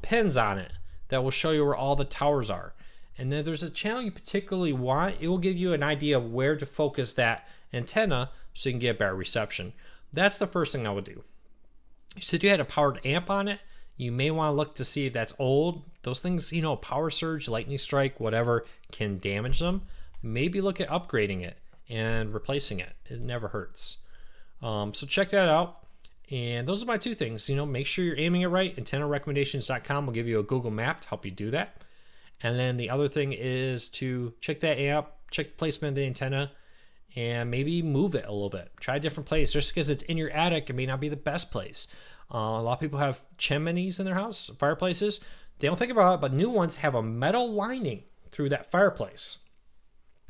pins on it that will show you where all the towers are. And then there's a channel you particularly want, it will give you an idea of where to focus that antenna so you can get better reception. That's the first thing I would do. You said you had a powered amp on it. You may want to look to see if that's old. Those things, you know, power surge, lightning strike, whatever, can damage them. Maybe look at upgrading it and replacing it. It never hurts. So check that out. And those are my 2 things. You know, make sure you're aiming it right. AntennaRecommendations.com will give you a Google map to help you do that. And then the other thing is to check that amp, check the placement of the antenna, and maybe move it a little bit. Try a different place. Just because it's in your attic, it may not be the best place. A lot of people have chimneys in their house, fireplaces. They don't think about it, but new ones have a metal lining through that fireplace.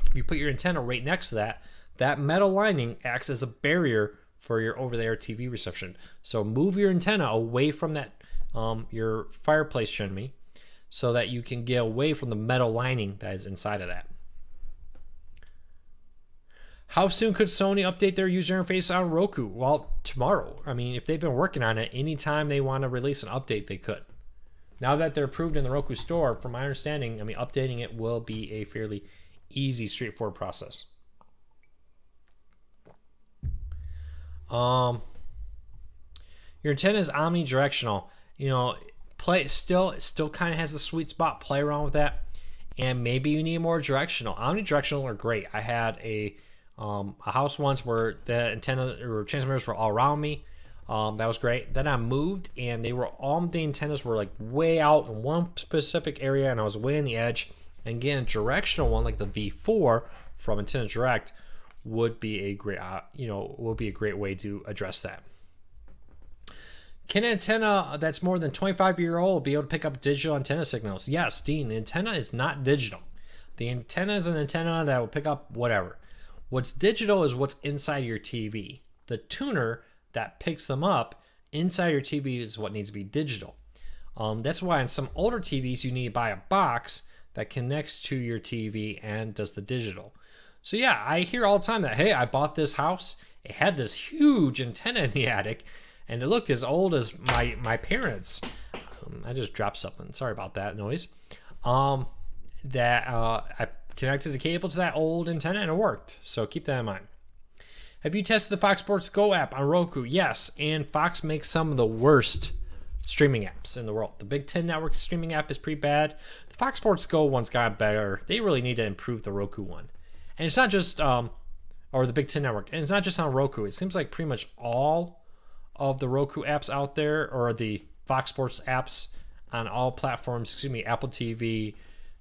If you put your antenna right next to that, that metal lining acts as a barrier for your over-the-air TV reception. So move your antenna away from that your fireplace chimney so that you can get away from the metal lining that is inside of that. How soon could Sony update their user interface on Roku? Well, tomorrow. I mean, if they've been working on it, anytime they want to release an update, they could. Now that they're approved in the Roku store, from my understanding, I mean, updating it will be a fairly easy, straightforward process. Your antenna is omnidirectional. You know, it still kind of has a sweet spot. Play around with that, and maybe you need more directional. Omnidirectional are great. I had a house once where the antenna or transmitters were all around me. That was great. Then I moved, and all the antennas were like way out in one specific area, and I was way on the edge. And again, directional one like the V4 from Antenna Direct would be a great, way to address that. Can an antenna that's more than 25-year-old be able to pick up digital antenna signals? Yes, Dean. The antenna is not digital. The antenna is an antenna that will pick up whatever. What's digital is what's inside your TV. The tuner that picks them up inside your TV is what needs to be digital. That's why on some older TVs you need to buy a box that connects to your TV and does the digital. So yeah, I hear all the time that, hey, I bought this house. It had this huge antenna in the attic, and it looked as old as my parents. I just dropped something. Sorry about that noise. That I connected the cable to that old antenna and it worked. So keep that in mind. Have you tested the Fox Sports Go app on Roku? Yes, and Fox makes some of the worst streaming apps in the world. The Big Ten Network streaming app is pretty bad. The Fox Sports Go one's got better. They really need to improve the Roku one. And it's not just, or the Big Ten Network, and it's not just on Roku. It seems like pretty much all of the Roku apps out there, or the Fox Sports apps on all platforms, Apple TV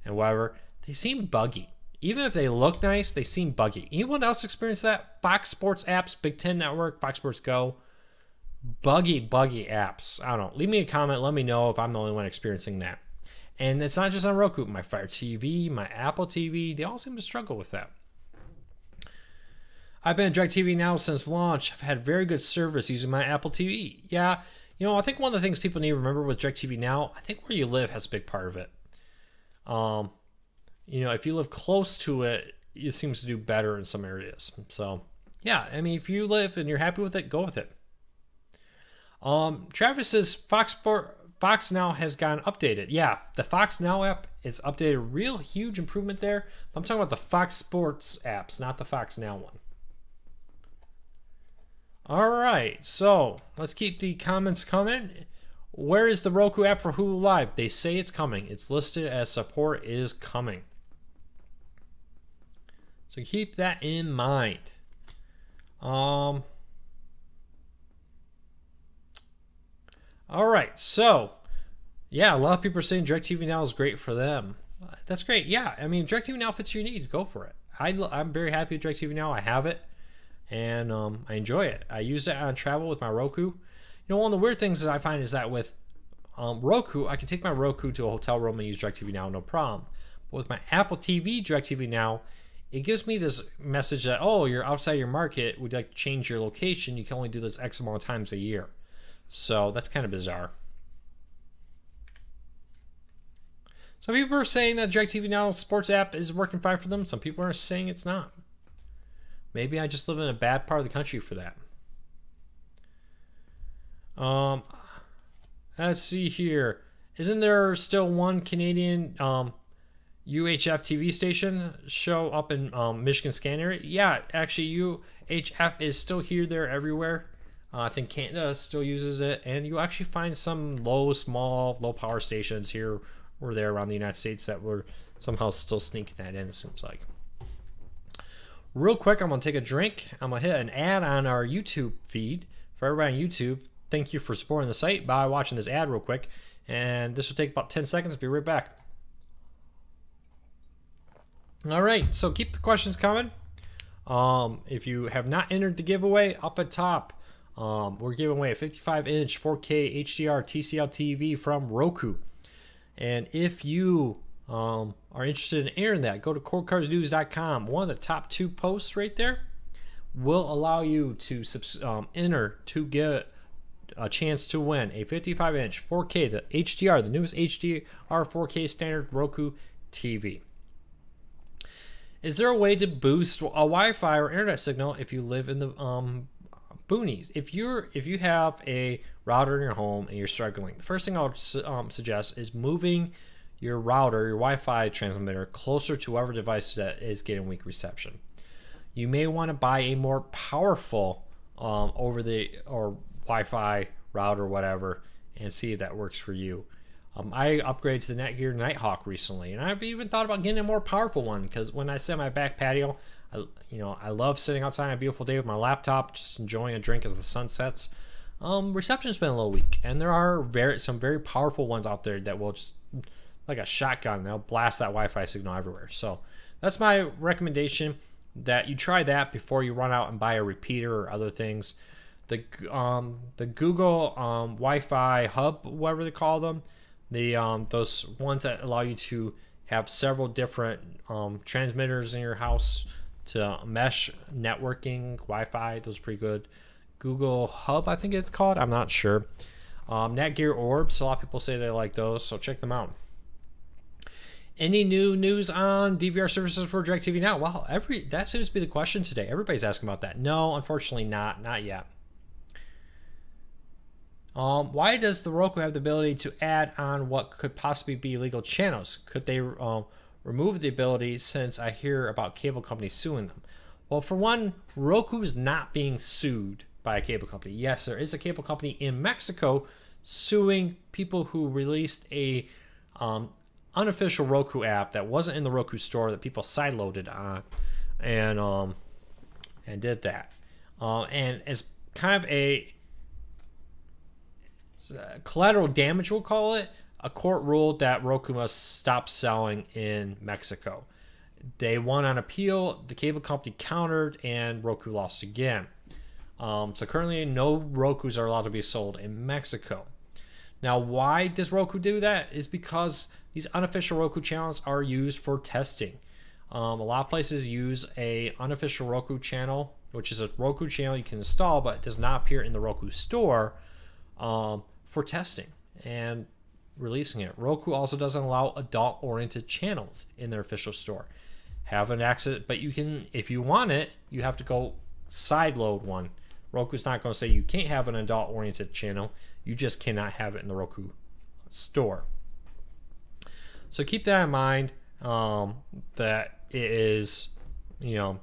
and whatever, they seem buggy. Even if they look nice, they seem buggy. Anyone else experience that? Fox Sports apps, Big Ten Network, Fox Sports Go. Buggy apps. I don't know. Leave me a comment. Let me know if I'm the only one experiencing that. And it's not just on Roku. My Fire TV, my Apple TV, they all seem to struggle with that. I've been at DirecTV Now since launch. I've had very good service using my Apple TV. Yeah, I think one of the things people need to remember with DirecTV Now, I think where you live has a big part of it. If you live close to it, it seems to do better in some areas. So, yeah, I mean, if you live and you're happy with it, go with it. Travis says Fox Now has gotten updated. Yeah, the Fox Now app is updated. Real huge improvement there. I'm talking about the Fox Sports apps, not the Fox Now one. All right, so let's keep the comments coming. Where is the Roku app for Hulu Live? They say it's coming. It's listed as support is coming. So keep that in mind. All right, so yeah, a lot of people are saying DirecTV Now is great for them. That's great. Yeah, I mean, DirecTV Now fits your needs. Go for it. I'm very happy with DirecTV Now. I have it, and I enjoy it. I use it on travel with my Roku. One of the weird things that I find is that with Roku, I can take my Roku to a hotel room and use DirecTV Now, no problem. But with my Apple TV DirecTV Now, it gives me this message that, oh, you're outside your market. Would you like to change your location? You can only do this X amount of times a year. So that's kind of bizarre. Some people are saying that DirecTV Now sports app is working fine for them. Some people are saying it's not. Maybe I just live in a bad part of the country for that. Let's see here. Isn't there still one Canadian UHF TV station show up in Michigan Scan area? Yeah, actually UHF is still here, there, everywhere. I think Canada still uses it, and you actually find some low power stations here or there around the United States that were somehow still sneaking that in, it seems like. Real quick, I'm gonna take a drink. I'm gonna hit an ad on our YouTube feed. For everybody on YouTube, thank you for supporting the site by watching this ad real quick, and this will take about 10 seconds. Be right back. All right, so keep the questions coming. If you have not entered the giveaway, up at top, we're giving away a 55-inch 4K HDR TCL TV from Roku. And if you are interested in entering that, go to coldcarsnews.com. One of the top 2 posts right there will allow you to enter to get a chance to win a 55-inch 4K, the HDR, the newest HDR 4K standard Roku TV. Is there a way to boost a Wi-Fi or internet signal if you live in the boonies? If you have a router in your home and you're struggling, the first thing I would suggest is moving your router, your Wi-Fi transmitter, closer to whatever device that is getting weak reception. You may want to buy a more powerful Wi-Fi router, whatever, and see if that works for you. I upgraded to the Netgear Nighthawk recently, and I've even thought about getting a more powerful one, because when I sit on my back patio, I love sitting outside on a beautiful day with my laptop, just enjoying a drink as the sun sets. Reception's been a little weak, and there are some very powerful ones out there that will just, like a shotgun, they'll blast that Wi-Fi signal everywhere. So that's my recommendation, that you try that before you run out and buy a repeater or other things. The Google Wi-Fi hub, whatever they call them, those ones that allow you to have several different transmitters in your house to mesh networking Wi-Fi, those are pretty good. Google Hub, I think it's called, I'm not sure. Netgear Orbs, a lot of people say they like those, so check them out. Any new news on DVR services for DirecTV Now? Well, that seems to be the question today. Everybody's asking about that. No, unfortunately not yet. Why does the Roku have the ability to add on what could possibly be illegal channels? Could they remove the ability, since I hear about cable companies suing them? Well, for one, Roku is not being sued by a cable company. Yes, there is a cable company in Mexico suing people who released a unofficial Roku app that wasn't in the Roku store that people sideloaded on, and did that. And as kind of a collateral damage, we'll call it, a court ruled that Roku must stop selling in Mexico. They won on appeal, the cable company countered, and Roku lost again. So currently no Rokus are allowed to be sold in Mexico. Now, why does Roku do that? Is because these unofficial Roku channels are used for testing. A lot of places use a unofficial Roku channel, which is a Roku channel you can install, but it does not appear in the Roku store, for testing and releasing it. Roku also doesn't allow adult-oriented channels in their official store. Have an access, but you can, if you want it, you have to go sideload one. Roku's not going to say you can't have an adult-oriented channel. You just cannot have it in the Roku store. So keep that in mind. That it is,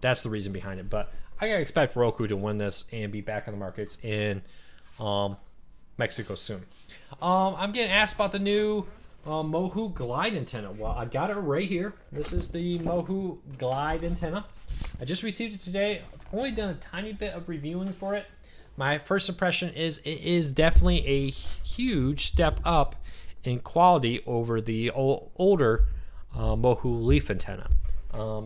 that's the reason behind it. But I gotta expect Roku to win this and be back on the markets in Mexico soon. I'm getting asked about the new Mohu Glide antenna. Well, I got it right here. This is the Mohu Glide antenna. I just received it today. I've only done a tiny bit of reviewing for it. My first impression is it is definitely a huge step up in quality over the older Mohu Leaf antenna.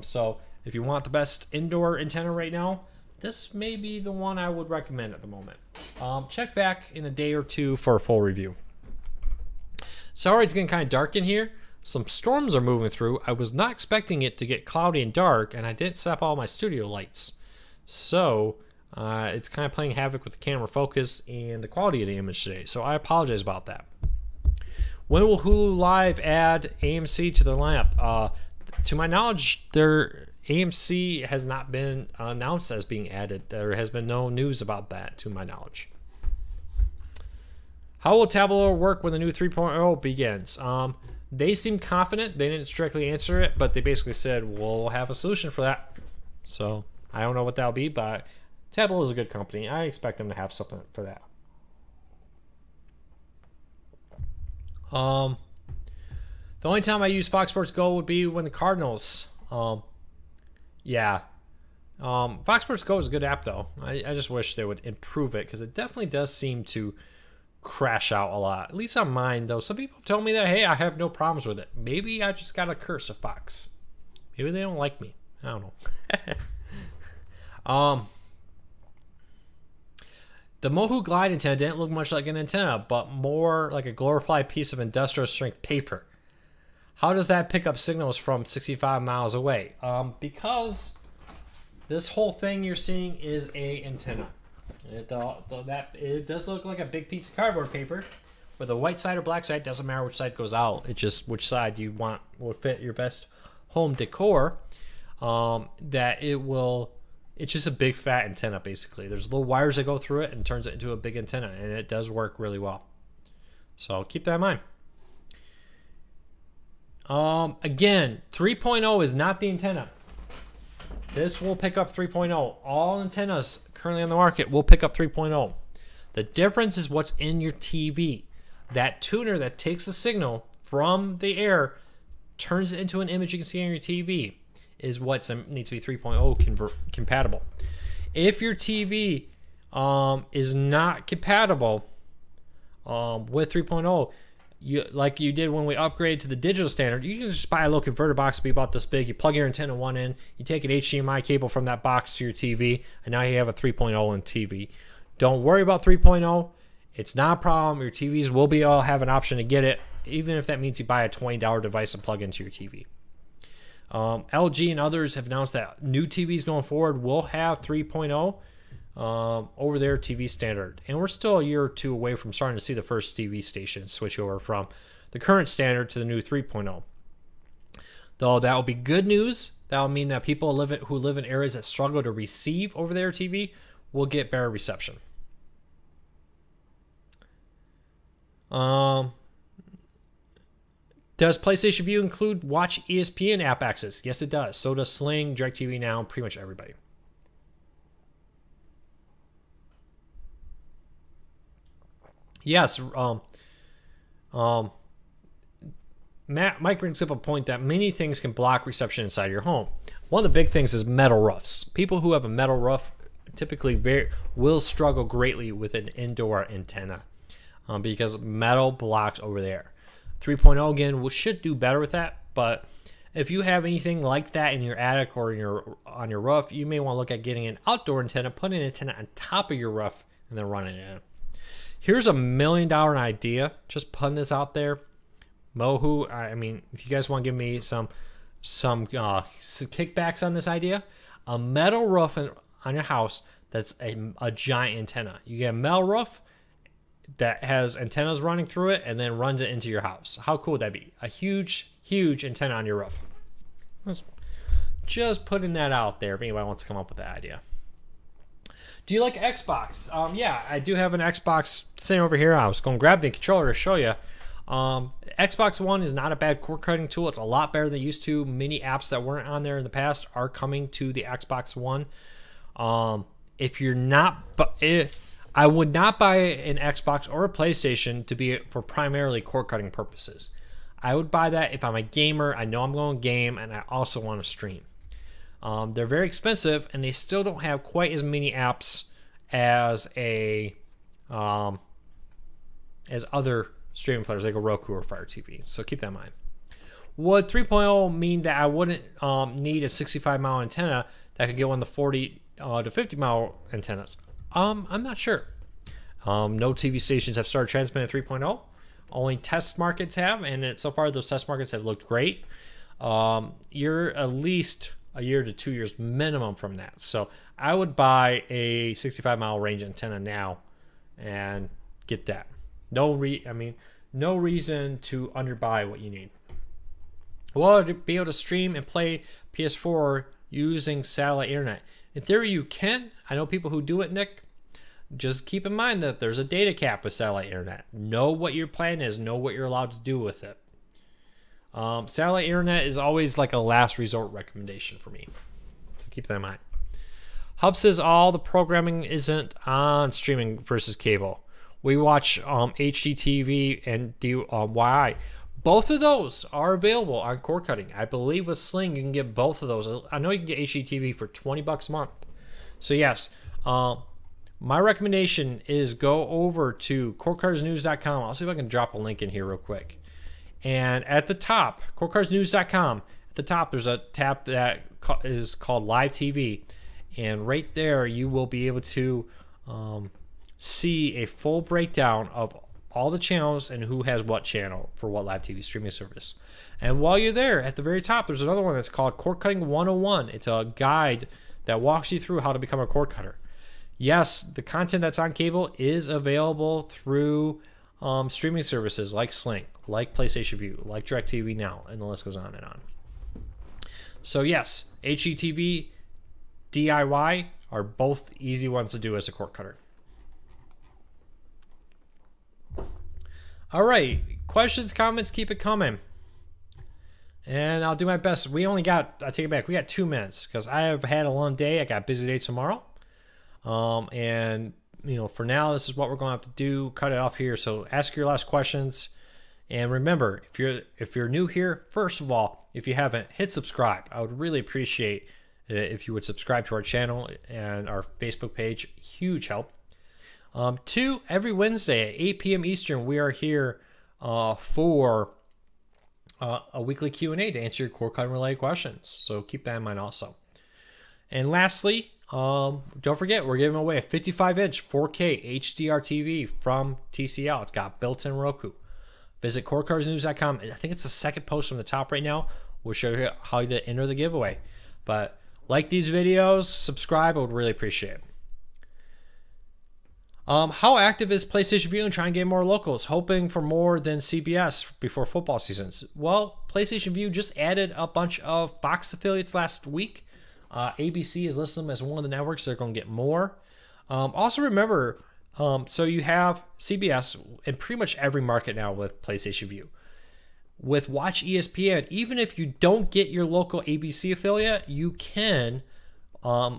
So if you want the best indoor antenna right now, this may be the one I would recommend at the moment. Check back in a day or two for a full review. Sorry, it's getting kind of dark in here. Some storms are moving through. I was not expecting it to get cloudy and dark, and I didn't set up all my studio lights. So it's kind of playing havoc with the camera focus and the quality of the image today. So I apologize about that. When will Hulu Live add AMC to their lineup? To my knowledge, their AMC has not been announced as being added. There has been no news about that, to my knowledge. How will Tableau work when the new 3.0 begins? They seem confident. They didn't strictly answer it, but they basically said, we'll have a solution for that. So I don't know what that'll be, but Tableau is a good company. I expect them to have something for that. The only time I use Fox Sports Go would be when the Cardinals. Fox Sports Go is a good app, though. I just wish they would improve it, because it definitely does seem to crash out a lot. At least on mine, though. Some people tell me that, hey, I have no problems with it. Maybe I just got a curse of Fox. Maybe they don't like me. I don't know. The Mohu Glide antenna didn't look much like an antenna, but more like a glorified piece of industrial strength paper. How does that pick up signals from 65 miles away? Because this whole thing you're seeing is a antenna. It does look like a big piece of cardboard paper with a white side or black side. Doesn't matter which side goes out. It's just which side you want will fit your best home decor. It's just a big fat antenna, basically. There's little wires that go through it and turns it into a big antenna, and it does work really well. So keep that in mind. Again, 3.0 is not the antenna. This will pick up 3.0. All antennas currently on the market will pick up 3.0. The difference is what's in your TV. That tuner that takes the signal from the air, turns it into an image you can see on your TV, is what needs to be 3.0 compatible. If your TV is not compatible with 3.0, like you did when we upgraded to the digital standard, you can just buy a little converter box, be about this big. You plug your antenna one in, you take an HDMI cable from that box to your TV, and now you have a 3.0 in TV. Don't worry about 3.0. It's not a problem. Your TVs will be all have an option to get it, even if that means you buy a $20 device and plug into your TV. LG and others have announced that new TVs going forward will have 3.0 over their TV standard. And we're still a year or two away from starting to see the first TV stations switch over from the current standard to the new 3.0. Though that will be good news. That will mean that people who live in areas that struggle to receive over their TV will get better reception. Does PlayStation View include Watch ESPN app access? Yes, it does. So does Sling, TV Now, pretty much everybody. Yes. Mike brings up a point that many things can block reception inside your home. One of the big things is metal roofs. People who have a metal roof typically will struggle greatly with an indoor antenna because metal blocks over there. 3.0 again should do better with that, but if you have anything like that in your attic or on your roof, you may want to look at getting an outdoor antenna, putting an antenna on top of your roof, and then running it in. Here's $1 million idea. Just putting this out there. Mohu, I mean, if you guys want to give me some kickbacks on this idea, a metal roof on your house that's a giant antenna. You get a metal roof that has antennas running through it and then runs it into your house. How cool would that be? A huge antenna on your roof. Just putting that out there if anybody wants to come up with that idea. Do you like Xbox? Yeah, I do have an Xbox sitting over here. I was going to grab the controller to show you. Xbox One is not a bad cord cutting tool. It's a lot better than it used to. Many apps that weren't on there in the past are coming to the Xbox One. I would not buy an Xbox or a PlayStation to be for primarily cord cutting purposes. I would buy that if I'm a gamer, I know I'm going to game, and I also want to stream. They're very expensive, and they still don't have quite as many apps as other streaming players like a Roku or Fire TV. So keep that in mind. Would 3.0 mean that I wouldn't need a 65-mile antenna that could get one of the 40 to 50-mile antennas? I'm not sure. No TV stations have started transmitting 3.0. Only test markets have, and so far those test markets have looked great. You're at least a year to 2 years minimum from that. So I would buy a 65-mile range antenna now and get that. No reason to underbuy what you need. Well, to be able to stream and play PS4 using satellite internet. In theory, you can. I know people who do it, Nick. Just keep in mind that there's a data cap with satellite internet. Know what your plan is. Know what you're allowed to do with it. Satellite internet is always like a last resort recommendation for me. So keep that in mind. Hub says all the programming isn't on streaming versus cable. We watch HDTV and DIY. Both of those are available on cord cutting. I believe with Sling you can get both of those. I know you can get HDTV for $20 a month. So yes, my recommendation is go over to cordcuttersnews.com. I'll see if I can drop a link in here real quick. And at the top, cordcuttersnews.com, at the top there's a tab that is called Live TV. And right there you will be able to see a full breakdown of all the channels and who has what channel for what live TV streaming service. And while you're there, at the very top, there's another one that's called Cord Cutting 101. It's a guide that walks you through how to become a cord cutter. Yes, the content that's on cable is available through streaming services like Sling, like PlayStation View, like DirecTV Now, and the list goes on and on. So yes, HGTV, DIY are both easy ones to do as a cord cutter. All right, questions, comments, keep it coming. And I'll do my best. We only got, I take it back, we got 2 minutes because I have had a long day. I got a busy day tomorrow. And, you know, for now, this is what we're going to have to do, cut it off here. So ask your last questions. And remember, if you're new here, first of all, if you haven't, hit subscribe. I would really appreciate it if you would subscribe to our channel and our Facebook page. Huge help. 2, every Wednesday at 8 p.m. Eastern, we are here for a weekly Q&A to answer your cord cutting related questions. So keep that in mind also. And lastly, don't forget, we're giving away a 55-inch 4K HDR TV from TCL. It's got built-in Roku. Visit cordcuttersnews.com. I think it's the second post from the top right now. We'll show you how to enter the giveaway. But like these videos, subscribe. I would really appreciate it. How active is PlayStation View in trying to get more locals? Hoping for more than CBS before football seasons. Well, PlayStation View just added a bunch of Fox affiliates last week. ABC is listed as one of the networks. They're going to get more. Also remember, So you have CBS in pretty much every market now with PlayStation Vue. With Watch ESPN, even if you don't get your local ABC affiliate, you can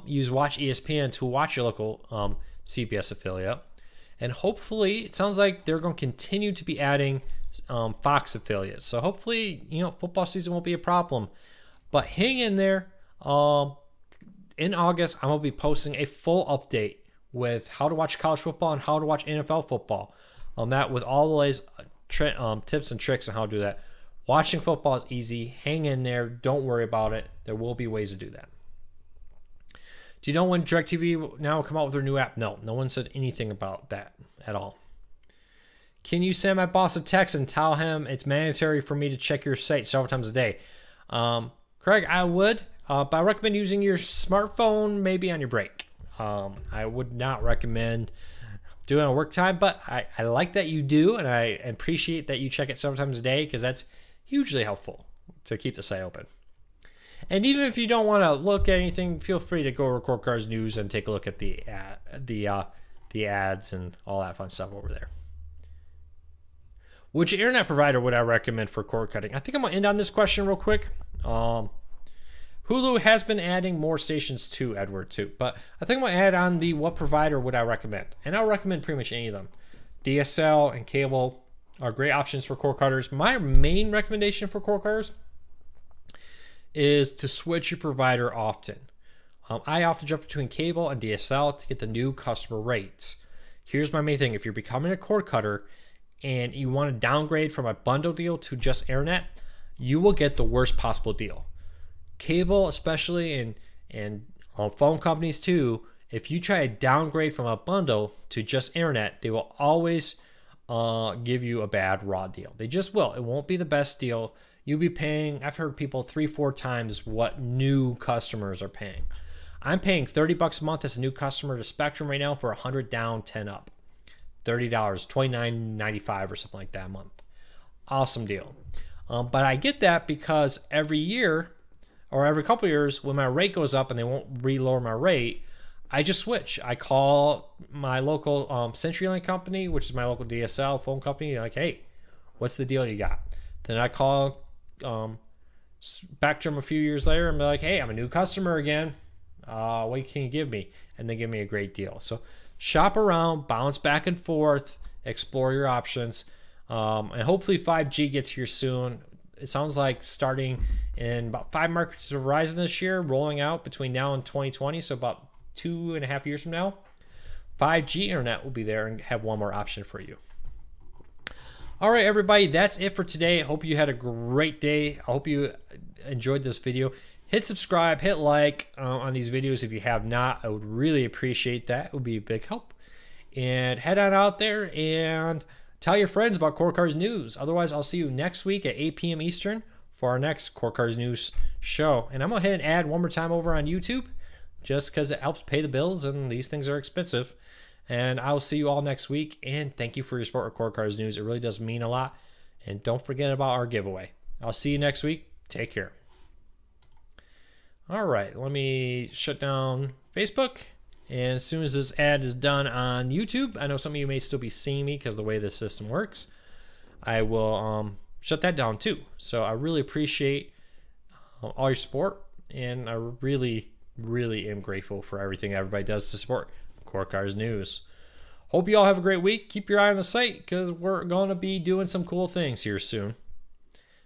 use Watch ESPN to watch your local CBS affiliate. And hopefully, it sounds like they're going to continue to be adding Fox affiliates. So hopefully, football season won't be a problem. But hang in there. In August, I'm going to be posting a full update with how to watch college football and how to watch NFL football. That with all the latest tips and tricks on how to do that. Watching football is easy. Hang in there. Don't worry about it. There will be ways to do that. Do you know when DirecTV now will come out with their new app? No one said anything about that at all. Can you send my boss a text and tell him it's mandatory for me to check your site several times a day? Craig, I would, but I recommend using your smartphone maybe on your break. I would not recommend doing it on work time, but I like that you do, and I appreciate that you check it several times a day because that's hugely helpful to keep the site open. And even if you don't want to look at anything, feel free to go over Core Cars News and take a look at the ads and all that fun stuff over there. Which internet provider would I recommend for cord cutting? I think I'm going to end on this question real quick. Hulu has been adding more stations too, Edward, too. But I think I'm going to add on the what provider would I recommend. And I'll recommend pretty much any of them. DSL and cable are great options for cord cutters. My main recommendation for cord cutters is to switch your provider often. I often jump between cable and DSL to get the new customer rates. Here's my main thing. If you're becoming a cord cutter and you want to downgrade from a bundle deal to just internet, you will get the worst possible deal. Cable, especially, and phone companies too, if you try to downgrade from a bundle to just internet, they will always give you a bad raw deal. They just will. It won't be the best deal. You'll be paying, I've heard people 3-4 times what new customers are paying. I'm paying $30 a month as a new customer to Spectrum right now for 100 down, 10 up. $30, $29.95 or something like that a month. Awesome deal. But I get that because every year or every couple years when my rate goes up and they won't re-lower my rate, I just switch. I call my local CenturyLink company, which is my local DSL phone company, like, hey, what's the deal you got? Then I call Spectrum a few years later and be like, hey, I'm a new customer again. What can you give me? And they give me a great deal. So shop around, bounce back and forth, explore your options. And hopefully 5G gets here soon. It sounds like starting in about 5 markets of Verizon this year, rolling out between now and 2020. So about 2.5 years from now, 5G internet will be there and have one more option for you. All right, everybody, that's it for today. I hope you had a great day. I hope you enjoyed this video. Hit subscribe, hit like on these videos if you have not. I would really appreciate that. It would be a big help. And head on out there and tell your friends about Core Cars News. Otherwise, I'll see you next week at 8 p.m. Eastern for our next Core Cars News show. And I'm going to hit and add one more time over on YouTube just because it helps pay the bills and these things are expensive. And I'll see you all next week. And thank you for your support of Core Cars News. It really does mean a lot. And don't forget about our giveaway. I'll see you next week. Take care. All right, let me shut down Facebook. And as soon as this ad is done on YouTube, I know some of you may still be seeing me because of the way this system works. I will shut that down too. So I really appreciate all your support. And I really, really am grateful for everything everybody does to support Core Cars News. Hope you all have a great week. Keep your eye on the site because we're going to be doing some cool things here soon.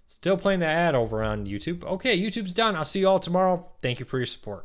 Still playing the ad over on YouTube. Okay, YouTube's done. I'll see you all tomorrow. Thank you for your support.